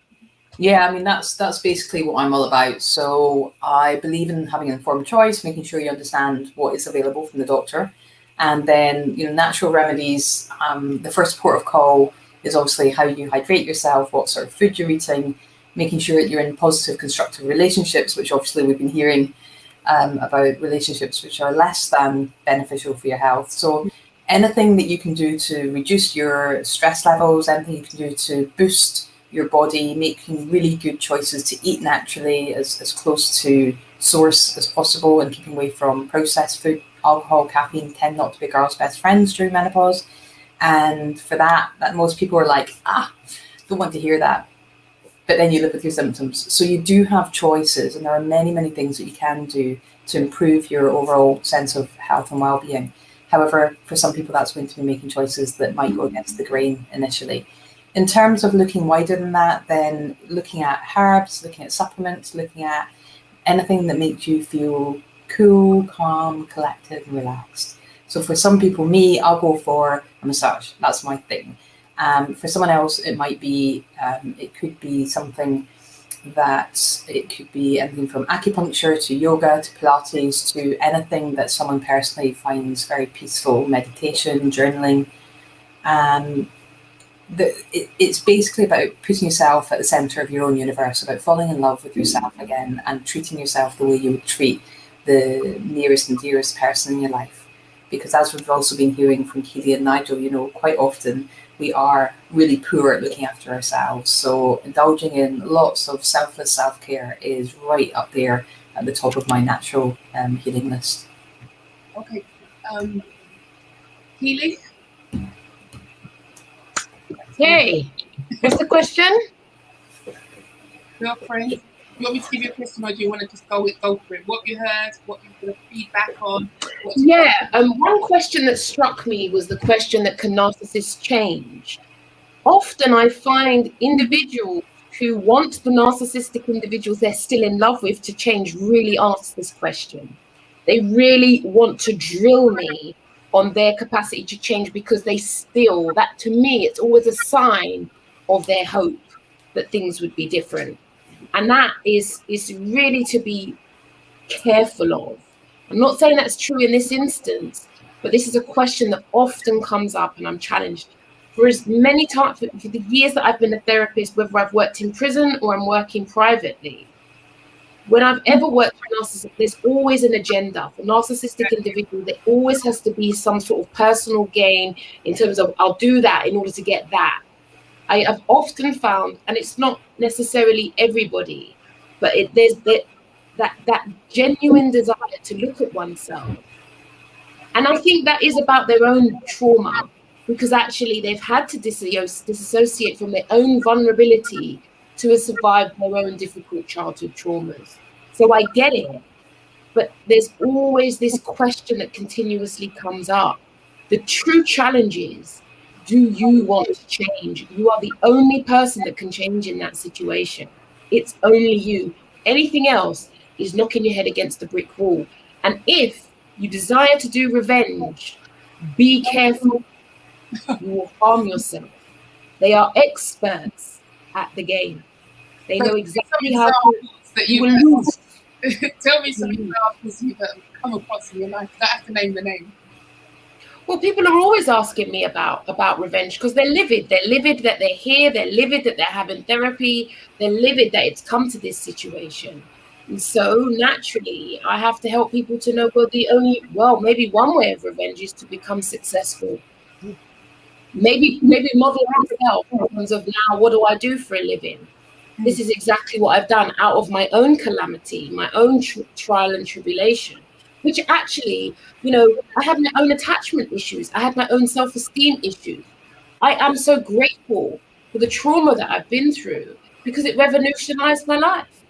Yeah, I mean, that's basically what I'm all about. So I believe in having informed choice, making sure you understand what is available from the doctor. And then, natural remedies, the first port of call is obviously how you hydrate yourself, what sort of food you're eating, making sure that you're in positive, constructive relationships, which obviously we've been hearing about relationships which are less than beneficial for your health. So anything that you can do to reduce your stress levels, anything you can do to boost your body, making really good choices to eat naturally, as close to source as possible, and keeping away from processed food. Alcohol, caffeine tend not to be girls' best friends during menopause. And for that most people are like, don't want to hear that. but then you live with your symptoms. So you do have choices, and there are many, many things that you can do to improve your overall sense of health and well-being. However, for some people, that's going to be making choices that might go against the grain initially. In terms of looking wider than that, then looking at herbs, looking at supplements, looking at anything that makes you feel cool, calm, collected, and relaxed. So for some people, me, I'll go for a massage. That's my thing. For someone else, it might be, it could be something that, it could be anything from acupuncture to yoga to Pilates to anything that someone personally finds very peaceful, meditation, journaling. It's basically about putting yourself at the center of your own universe, about falling in love with yourself again and treating yourself the way you would treat the nearest and dearest person in your life. Because as we've also been hearing from Keeley and Nigel, you know, quite often we are really poor at looking after ourselves. So indulging in lots of selfless self-care is right up there at the top of my natural healing list. Okay. Keeley? Hey, what's the question? Girlfriend? You want me to give you a question, or do you want to just go for it? What have you heard? What have you got feedback on? Yeah, one question that struck me was the question that can narcissists change? Often I find individuals who want the narcissistic individuals they're still in love with to change really ask this question. They really want to drill me on their capacity to change, because they still, that to me, it's always a sign of their hope that things would be different. And that is really to be careful of. I'm not saying that's true in this instance, but this is a question that often comes up, and I'm challenged. For as many times, for the years that I've been a therapist, whether I've worked in prison or I'm working privately, when I've ever worked with narcissists, there's always an agenda. For narcissistic individuals, there always has to be some sort of personal gain in terms of, I'll do that in order to get that. I have often found, and it's not necessarily everybody, but there's that genuine desire to look at oneself. And I think that is about their own trauma, because actually they've had to disassociate from their own vulnerability to have survived their own difficult childhood traumas. So I get it, but there's always this question that continuously comes up. The true challenge is, do you want to change? You are the only person that can change in that situation. It's only you. Anything else is knocking your head against the brick wall. And if you desire to do revenge, be careful. You will harm yourself. They are experts at the game. They know exactly how that you will lose. Tell me some examples you've come across in your life. I have to name the name. Well, people are always asking me about revenge, because they're livid. They're livid that they're here. They're livid that they're having therapy. They're livid that it's come to this situation. And so naturally, I have to help people to know, maybe one way of revenge is to become successful. Maybe model myself in terms of, now, what do I do for a living? This is exactly what I've done out of my own calamity, my own trial and tribulation, which actually, I had my own attachment issues. I had my own self-esteem issues. I am so grateful for the trauma that I've been through, because it revolutionized my life.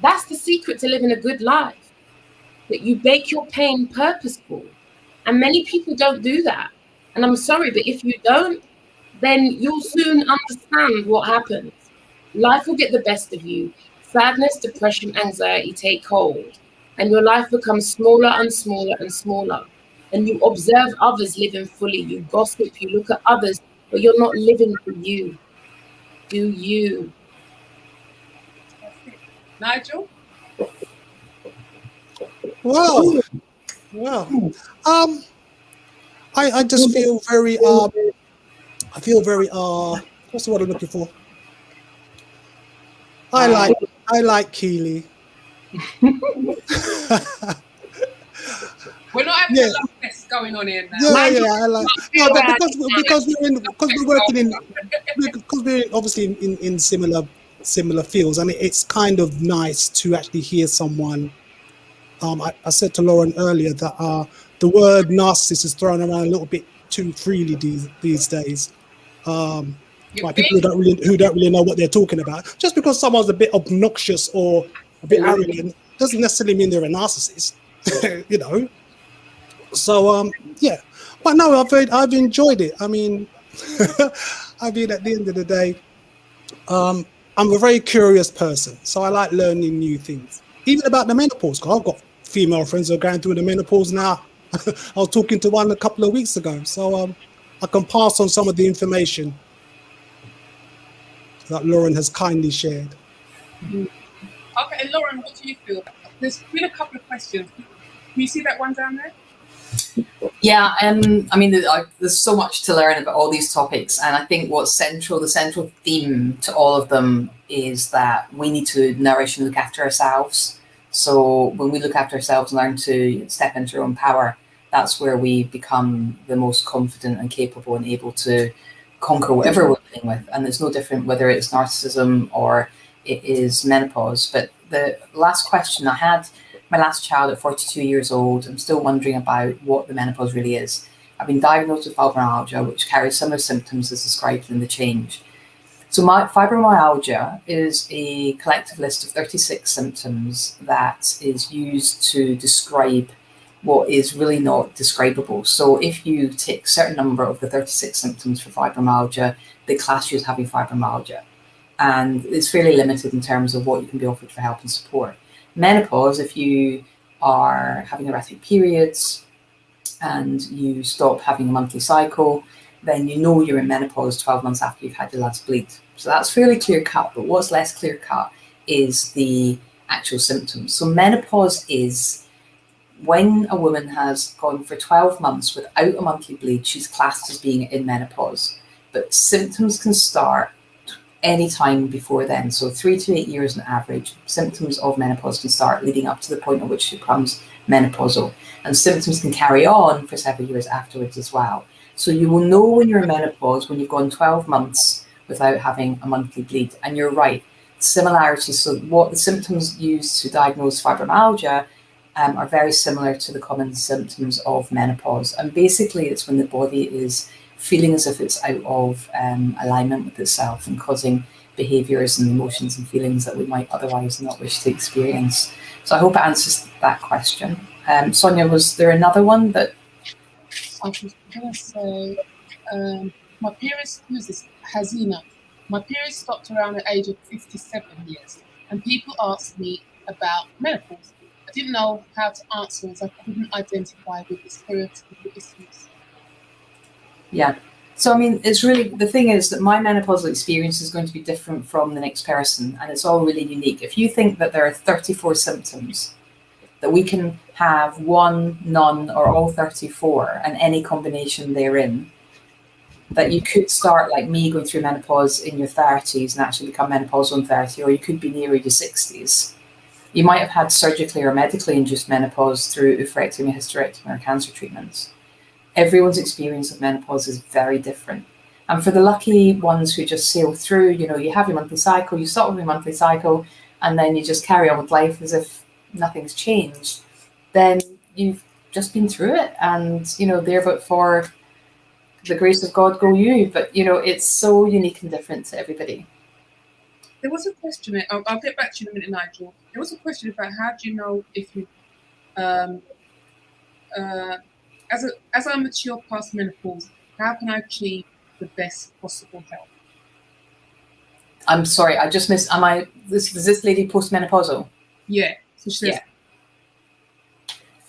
That's the secret to living a good life, that you make your pain purposeful. And many people don't do that. And I'm sorry, but if you don't, then you'll soon understand what happens. Life will get the best of you. Sadness, depression, anxiety take hold. And your life becomes smaller and smaller and smaller. And you observe others living fully. You gossip, you look at others, but you're not living for you. Do you? Nigel? Well, I just feel very, what's the word I'm looking for? I like Keeley. We're not having a love fest going on here now. I like. No, but because we're obviously in similar fields, and it's kind of nice to actually hear someone. I said to Lauren earlier that the word narcissist is thrown around a little bit too freely these days. Like people who don't really know what they're talking about. Just because someone's a bit obnoxious or a bit arrogant doesn't necessarily mean they're a narcissist, you know. So yeah, but no, I've enjoyed it. I mean, I mean, at the end of the day, I'm a very curious person, so I like learning new things, even about the menopause. Cause I've got female friends who are going through the menopause now. I was talking to one a couple of weeks ago, so I can pass on some of the information that Lauren has kindly shared. Okay, and Lauren, what do you feel? There's been a couple of questions. Can you see that one down there? Yeah, I mean, there's so much to learn about all these topics, and I think what's the central theme to all of them is that we need to nourish and look after ourselves. So when we look after ourselves and learn to step into our own power, that's where we become the most confident and capable and able to conquer whatever we're dealing with. And it's no different whether it's narcissism or it is menopause. But the last question, I had my last child at 42 years old. I'm still wondering about what the menopause really is. I've been diagnosed with fibromyalgia, which carries similar symptoms as described in the Change. So my fibromyalgia is a collective list of 36 symptoms that is used to describe what is really not describable. So if you take a certain number of the 36 symptoms for fibromyalgia, they class you as having fibromyalgia. And it's fairly limited in terms of what you can be offered for help and support. Menopause, if you are having erratic periods and you stop having a monthly cycle, then you know you're in menopause 12 months after you've had your last bleed. So that's fairly clear cut, but what's less clear cut is the actual symptoms. So menopause is when a woman has gone for 12 months without a monthly bleed, she's classed as being in menopause. But symptoms can start any time before then. So 3 to 8 years on average, symptoms of menopause can start leading up to the point at which she becomes menopausal. And symptoms can carry on for several years afterwards as well. So you will know when you're in menopause when you've gone 12 months without having a monthly bleed. And you're right, similarities. So what the symptoms used to diagnose fibromyalgia are very similar to the common symptoms of menopause. And basically it's when the body is feeling as if it's out of alignment with itself and causing behaviours and emotions and feelings that we might otherwise not wish to experience. So I hope it answers that question. Sonia, was there another one that? I was going to say, my periods, who's this? Hazina. My periods stopped around the age of 57 years, and people asked me about menopause. I didn't know how to answer as I couldn't identify with the stereotypical issues. Yeah. So, I mean, it's really, the thing is that my menopausal experience is going to be different from the next person, and it's all really unique. If you think that there are 34 symptoms, that we can have one, none, or all 34, and any combination therein, that you could start like me going through menopause in your 30s and actually become menopausal in 30, or you could be nearer your 60s. You might have had surgically or medically induced menopause through oophorectomy, hysterectomy, or cancer treatments. Everyone's experience of menopause is very different. And for the lucky ones who just sail through, you know, you have your monthly cycle, you stop with your monthly cycle, and then you just carry on with life as if nothing's changed, then you've just been through it, and, you know, there but for the grace of God go you. But, you know, it's so unique and different to everybody. There was a question, I'll get back to you in a minute, Nigel. There was a question about how do you know if you, as I mature past menopause, how can I achieve the best possible health? I'm sorry, I just missed, is this lady postmenopausal? Yeah. So she says, yeah.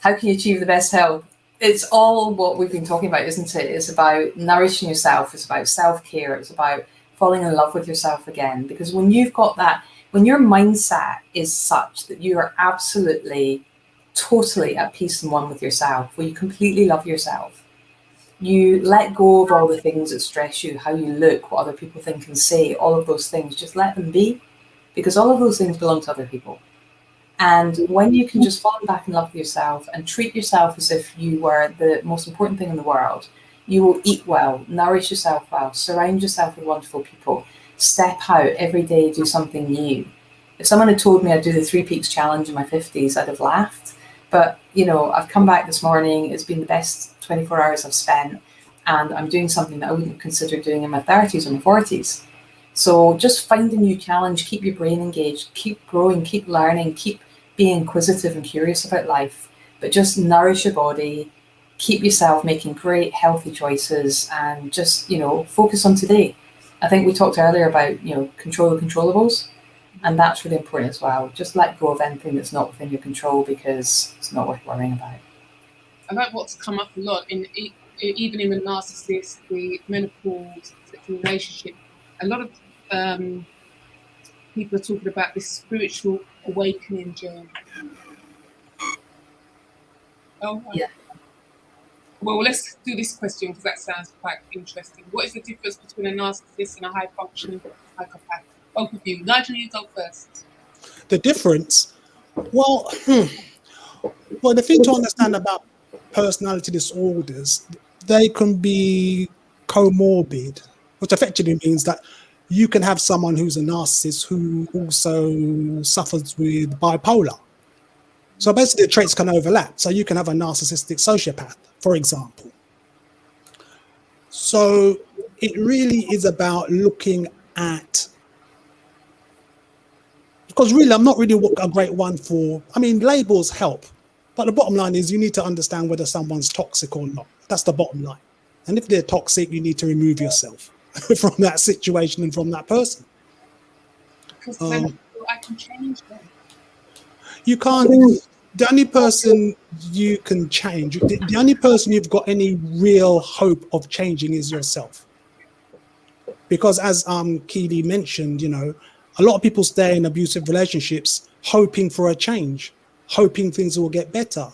How can you achieve the best health? It's all what we've been talking about, isn't it? It's about nourishing yourself. It's about self-care. It's about falling in love with yourself again. Because when you've got that, when your mindset is such that you are absolutely, totally at peace and one with yourself, where you completely love yourself, you let go of all the things that stress you, how you look, what other people think and say, all of those things, just let them be, because all of those things belong to other people. And when you can just fall back in love with yourself and treat yourself as if you were the most important thing in the world, you will eat well, nourish yourself well, surround yourself with wonderful people, step out every day, do something new. If someone had told me I'd do the 3 Peaks Challenge in my 50s, I'd have laughed. But, you know, I've come back this morning. It's been the best 24 hours I've spent. and I'm doing something that I wouldn't consider doing in my 30s or my 40s. So just find a new challenge, keep your brain engaged, keep growing, keep learning, keep being inquisitive and curious about life, but just nourish your body, keep yourself making great healthy choices, and just, focus on today. I think we talked earlier about, control the controllables, and that's really important as well. Just let go of anything that's not within your control, because it's not worth worrying about. I like what's come up a lot even in the narcissist, the menopause, sexual relationship. A lot of people are talking about this spiritual awakening journey. Oh, right. Yeah. Well, let's do this question because that sounds quite interesting. What is the difference between a narcissist and a high-functioning psychopath? Both of you. Nigel, you go first. The difference? Well, the thing to understand about personality disorders, they can be comorbid, which effectively means that you can have someone who's a narcissist who also suffers with bipolar. So basically the traits can overlap. So you can have a narcissistic sociopath, for example. So it really is about looking at, because really I'm not really a great one for, labels help, but the bottom line is you need to understand whether someone's toxic or not. That's the bottom line. And if they're toxic, you need to remove yourself from that situation and from that person. Because then I can change them. You can't. The only person you can change, the only person you've got any real hope of changing is yourself. Because as Keeley mentioned, a lot of people stay in abusive relationships hoping for a change, hoping things will get better,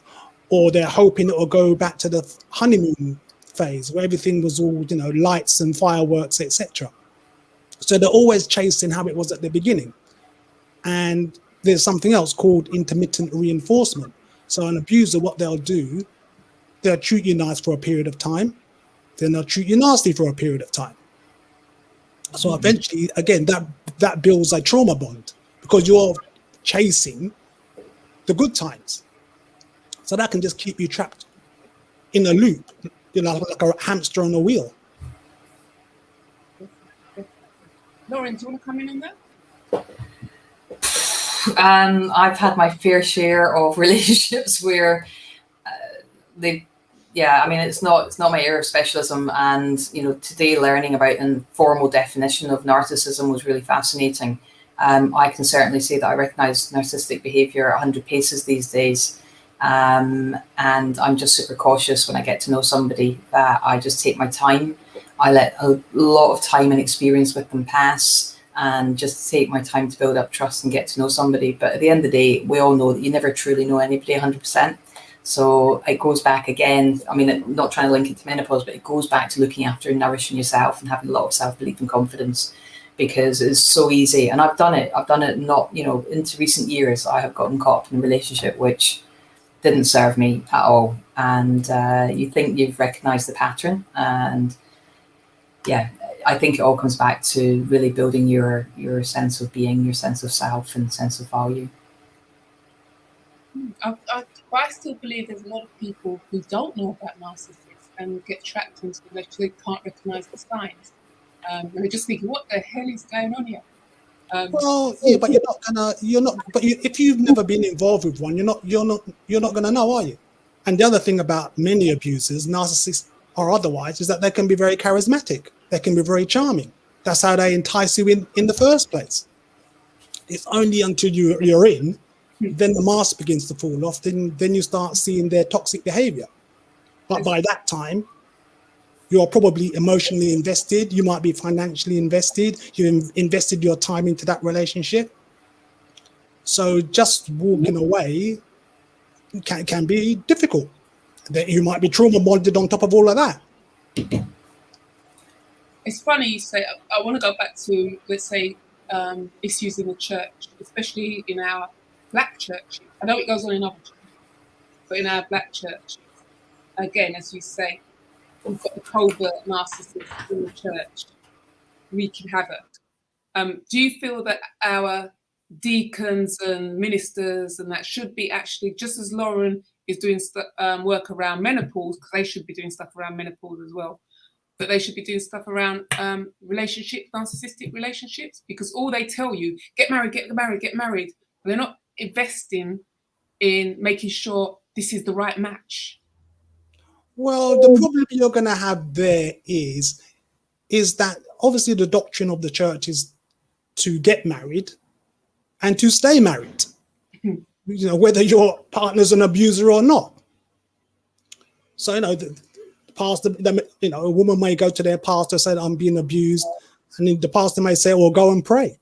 or they're hoping it will go back to the honeymoon phase where everything was all, lights and fireworks, etc. So they're always chasing how it was at the beginning. And there's something else called intermittent reinforcement. So an abuser, what they'll do, they'll treat you nice for a period of time, then they'll treat you nasty for a period of time. So eventually, again, that builds a trauma bond because you're chasing the good times. So that can just keep you trapped in a loop, like a hamster on a wheel. Lauren, do you want to come in on that? I've had my fair share of relationships where it's not my area of specialism, and today learning about an formal definition of narcissism was really fascinating. I can certainly say that I recognize narcissistic behavior 100 paces these days, and I'm just super cautious when I get to know somebody. That I just take my time. I let a lot of time and experience with them pass, and just take my time to build up trust and get to know somebody. But at the end of the day, we all know that you never truly know anybody 100%. So it goes back again, not trying to link it to menopause, but it goes back to looking after and nourishing yourself and having a lot of self-belief and confidence, because it's so easy. And I've done it not, into recent years, I have gotten caught up in a relationship which didn't serve me at all. And you think you've recognized the pattern. And yeah, I think it all comes back to really building your sense of being, your sense of self and sense of value. I still believe there's a lot of people who don't know about narcissists and get trapped into the relationship. They can't recognise the signs, and they're just thinking, "What the hell is going on here?" But if you've never been involved with one, you're not gonna know, are you? And the other thing about many abusers, narcissists or otherwise, is that they can be very charismatic. They can be very charming. That's how they entice you in the first place. It's only until you're in, then the mask begins to fall off. Then you start seeing their toxic behavior. But by that time, you're probably emotionally invested. You might be financially invested. You've invested your time into that relationship. So just walking away can be difficult. That you might be trauma bonded on top of all of that. It's funny you say. I want to go back to, let's say, issues in the church, especially in our Black churches. I know it goes on in other churches, but in our Black churches, again, as you say, we've got the covert narcissists in the church wreaking havoc. Do you feel that our deacons and ministers and that should be actually, just as Lauren is doing work around menopause, because they should be doing stuff around menopause as well, that they should be doing stuff around narcissistic relationships, because all they tell you, get married, get married, get married. But they're not investing in making sure this is the right match. Well, the problem you're going to have there is that obviously the doctrine of the church is to get married and to stay married, you know, whether your partner's an abuser or not. So, you know, the pastor, you know, a woman may go to their pastor, say, I'm being abused, and then the pastor may say, well, go and pray.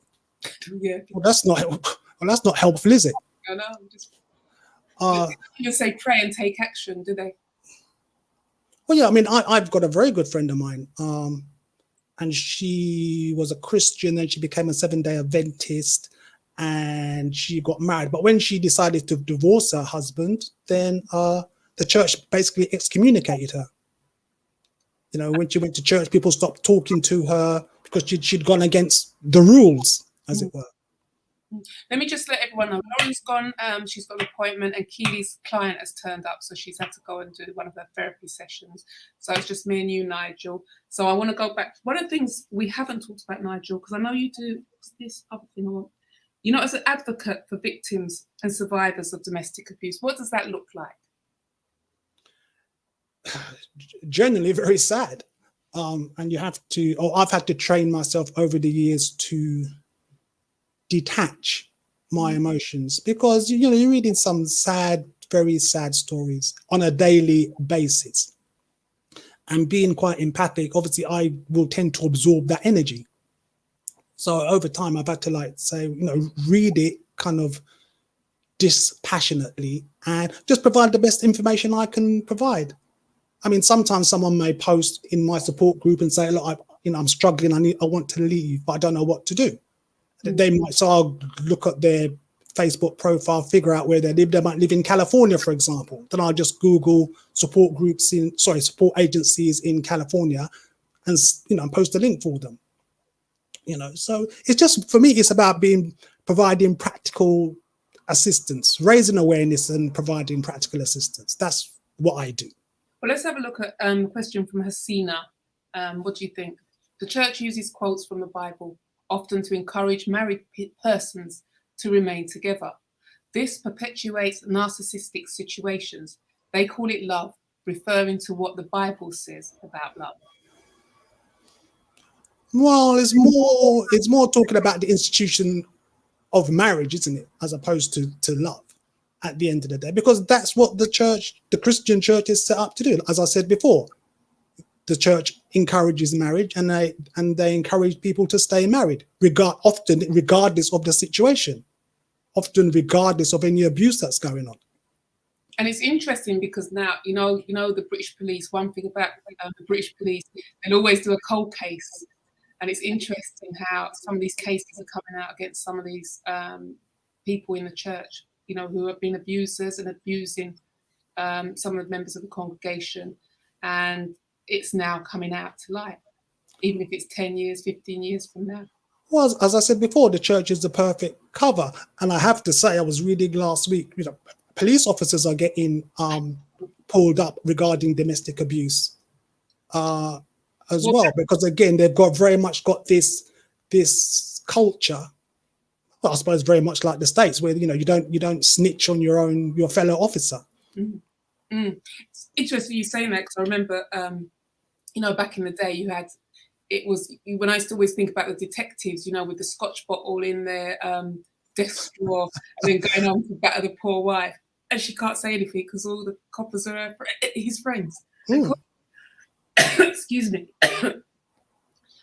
Yeah. Well, that's not helpful, is it? I know. You say pray and take action, do they? Well, yeah, I mean, I've got a very good friend of mine, and she was a Christian, and she became a 7-day Adventist, and she got married. But when she decided to divorce her husband, then the church basically excommunicated her. You know, when she went to church, people stopped talking to her because she'd gone against the rules, as it were. Let me just let everyone know. Lauren's gone. She's got an appointment, and Keeley's client has turned up, so she's had to go and do one of her therapy sessions. So it's just me and you, Nigel. So I want to go back. One of the things we haven't talked about, Nigel, because I know you do. What's this other thing I want? You know, as an advocate for victims and survivors of domestic abuse, what does that look like? Generally very sad. And you have to, or I've had to train myself over the years to detach my emotions, because, you know, you're reading some sad, very sad stories on a daily basis. And being quite empathic, obviously I will tend to absorb that energy. So over time, I've had to, like, say, you know, read it kind of dispassionately and just provide the best information I can provide. I mean, sometimes someone may post in my support group and say, look, I'm struggling, I want to leave, but I don't know what to do. They might, so I'll look at their Facebook profile, figure out where they live. They might live in California, for example. Then I'll just Google support agencies in California, and, you know, post a link for them. You know, so it's just, for me, it's about providing practical assistance, raising awareness and providing practical assistance. That's what I do. Well, let's have a look at a question from Hasina. What do you think? The church uses quotes from the Bible, often to encourage married persons to remain together. This perpetuates narcissistic situations. They call it love, referring to what the Bible says about love. Well, it's more talking about the institution of marriage, isn't it, as opposed to love at the end of the day, because that's what the Christian church is set up to do. As I said before, the church encourages marriage, and they encourage people to stay married, often regardless of the situation, often regardless of any abuse that's going on. And it's interesting because now, you know the British police, one thing about the British police, they'll always do a cold case. And it's interesting how some of these cases are coming out against some of these people in the church, you know, who have been abusers and abusing some of the members of the congregation. And it's now coming out to light, even if it's 10 years, 15 years from now. Well, as I said before, the church is the perfect cover. And I have to say, I was reading last week, you know, police officers are getting pulled up regarding domestic abuse as well, because again, they've very much got this culture. Well, I suppose very much like the States, where, you know, you don't snitch on your fellow officer. Mm. Mm. It's interesting you saying that, because I remember, you know, back in the day, when I used to always think about the detectives, you know, with the Scotch bottle in their desk drawer, and then going on to batter the poor wife, and she can't say anything because all the coppers are his friends. Mm. Excuse me.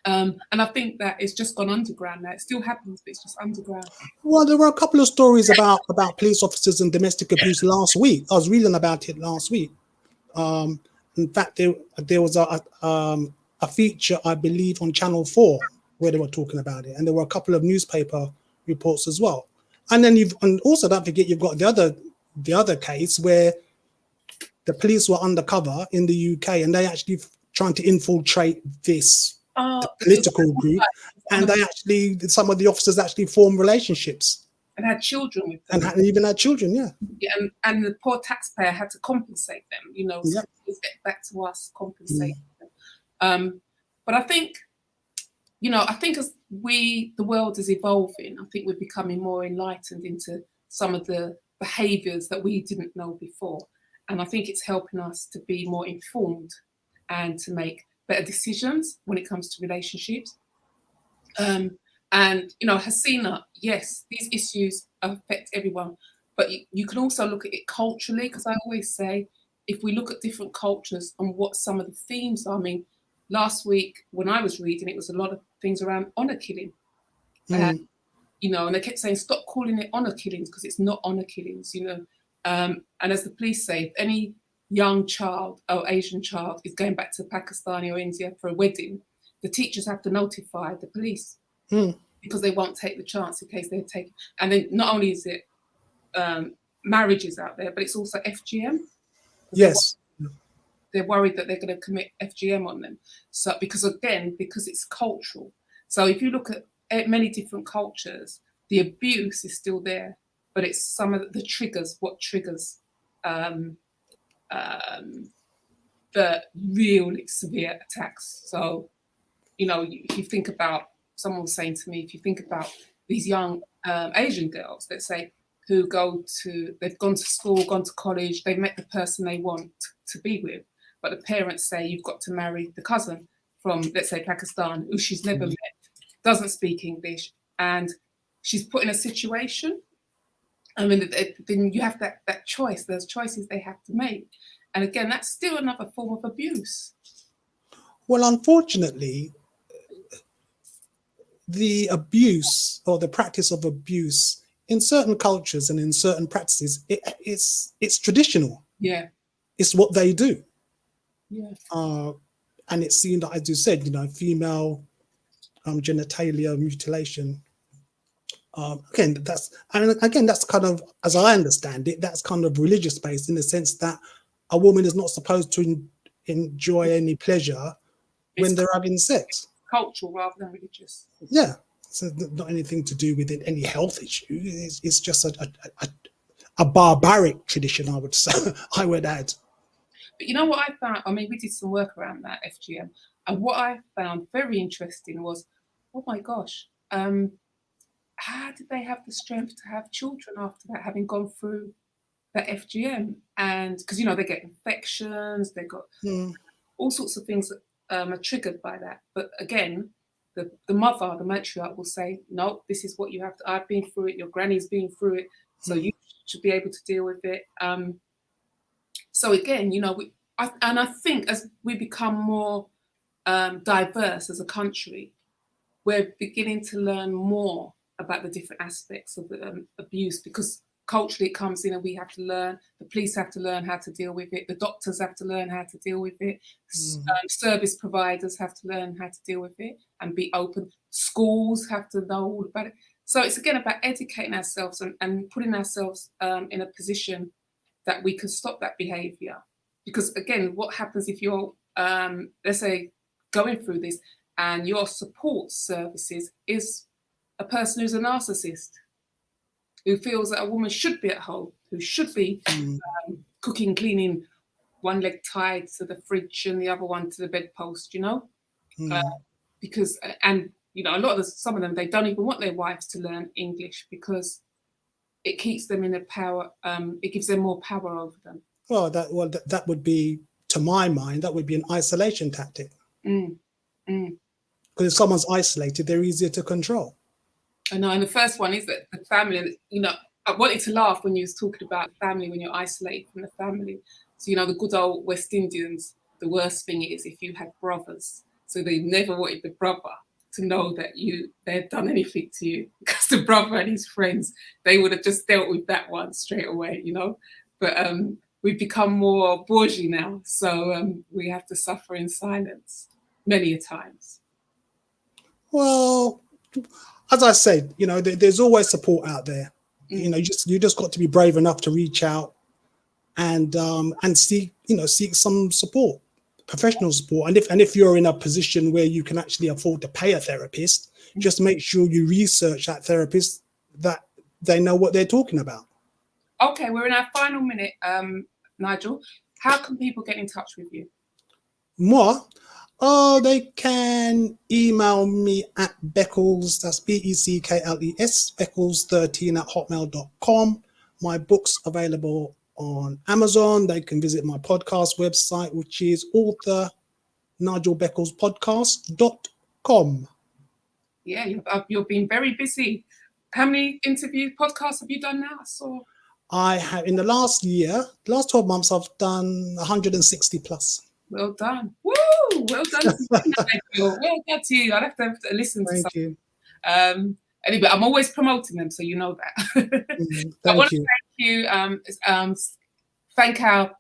And I think that it's just gone underground now. It still happens, but it's just underground. Well, there were a couple of stories about police officers and domestic abuse last week. I was reading about it last week. In fact, there was a feature, I believe, on Channel 4 where they were talking about it, and there were a couple of newspaper reports as well. And then and also don't forget, you've got the other case where the police were undercover in the UK, and they actually trying to infiltrate this political group, and some of the officers actually formed relationships and had children with them, and even had children. Yeah, and the poor taxpayer had to compensate them. You know, yeah. So let's get back to us, compensate them. But I think, I think as the world is evolving, I think we're becoming more enlightened into some of the behaviours that we didn't know before. And I think it's helping us to be more informed and to make better decisions when it comes to relationships. And, Hasina, yes, these issues affect everyone, but you can also look at it culturally, because I always say, if we look at different cultures and what some of the themes are, I mean, last week when I was reading, it was a lot of things around honour killing. And they kept saying, stop calling it honour killings, because it's not honour killings, And as the police say, if any young child or Asian child is going back to Pakistan or India for a wedding, the teachers have to notify the police because they won't take the chance in case they take. And then not only is it marriages out there, but it's also FGM. Yes. They're worried that they're going to commit FGM on them. So because it's cultural. So if you look at many different cultures, the abuse is still there, but it's some of the triggers, what triggers the real severe attacks. So, if you think about, someone was saying to me, if you think about these young Asian girls, let's say, who they've gone to school, gone to college, they've met the person they want to be with, but the parents say you've got to marry the cousin from, let's say, Pakistan, who she's never met, doesn't speak English, and she's put in a situation. I mean, then you have that choice. There's choices they have to make. And again, that's still another form of abuse. Well, unfortunately, the abuse or the practice of abuse in certain cultures and in certain practices, it's traditional. Yeah. It's what they do. Yeah. And it's seen that, as you said, female genitalia mutilation. Again, that's kind of, as I understand it, that's kind of religious based, in the sense that a woman is not supposed to enjoy any pleasure when they're having sex. Cultural rather than religious. Yeah, so not anything to do with any health issue. It's just a barbaric tradition, I would say. I would add. But you know what I found? I mean, we did some work around that FGM, and what I found very interesting was, oh my gosh, how did they have the strength to have children after that, having gone through that FGM? And because they get infections, they've got all sorts of things that are triggered by that. But again, the mother, the matriarch, will say, no, this is what you have to. I've been through it. Your granny's been through it, so you should be able to deal with it. So again, I think as we become more diverse as a country, we're beginning to learn more about the different aspects of abuse, because culturally it comes in and we have to learn, the police have to learn how to deal with it, the doctors have to learn how to deal with it, service providers have to learn how to deal with it and be open, schools have to know all about it. So it's again about educating ourselves and putting ourselves in a position that we can stop that behaviour. Because again, what happens if you're, let's say, going through this and your support services is a person who's a narcissist, who feels that a woman should be at home, who should be cooking, cleaning, one leg tied to the fridge and the other one to the bedpost, because, and a lot of some of them, they don't even want their wives to learn English because it keeps them in a power, it gives them more power over them. Well, that would be, to my mind, that would be an isolation tactic. Because if someone's isolated, they're easier to control. I know, and the first one is that the family, I wanted to laugh when you was talking about family, when you're isolated from the family. So, the good old West Indians, the worst thing is if you had brothers. So they never wanted the brother to know that they had done anything to you, because the brother and his friends, they would have just dealt with that one straight away, But we've become more bourgeois now, so we have to suffer in silence many a times. Well, as I said, there's always support out there. You just got to be brave enough to reach out and seek some support, professional support. And if you're in a position where you can actually afford to pay a therapist, just make sure you research that therapist, that they know what they're talking about. Okay, we're in our final minute, Nigel. How can people get in touch with you? moi, they can email me at Beckles, that's Beckles, Beckles13@hotmail.com. My book's available on Amazon. They can visit my podcast website, which is author.NigelBecklesPodcast.com. Yeah, you've been very busy. How many podcasts have you done now? So I have, in the last 12 months, I've done 160 plus. well done. Woo! Well done to you, Nigel. Well done to you. I'd have to listen to Thank some. you. Anyway, I'm always promoting them, so you know that. I want to thank you. Thank our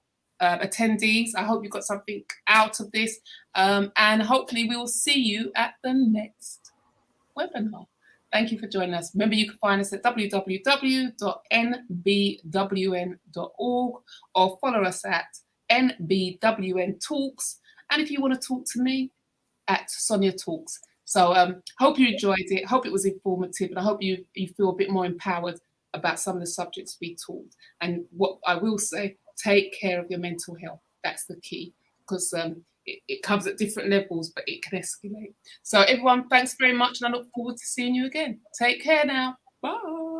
attendees. I hope you got something out of this. And hopefully we will see you at the next webinar. Thank you for joining us. Remember, you can find us at www.nbwn.org or follow us at NBWN Talks. And if you want to talk to me, at Sonia Talks. So hope you enjoyed it. Hope it was informative. And I hope you feel a bit more empowered about some of the subjects we taught. And what I will say, take care of your mental health. That's the key, because it comes at different levels, but it can escalate. So everyone, thanks very much. And I look forward to seeing you again. Take care now. Bye.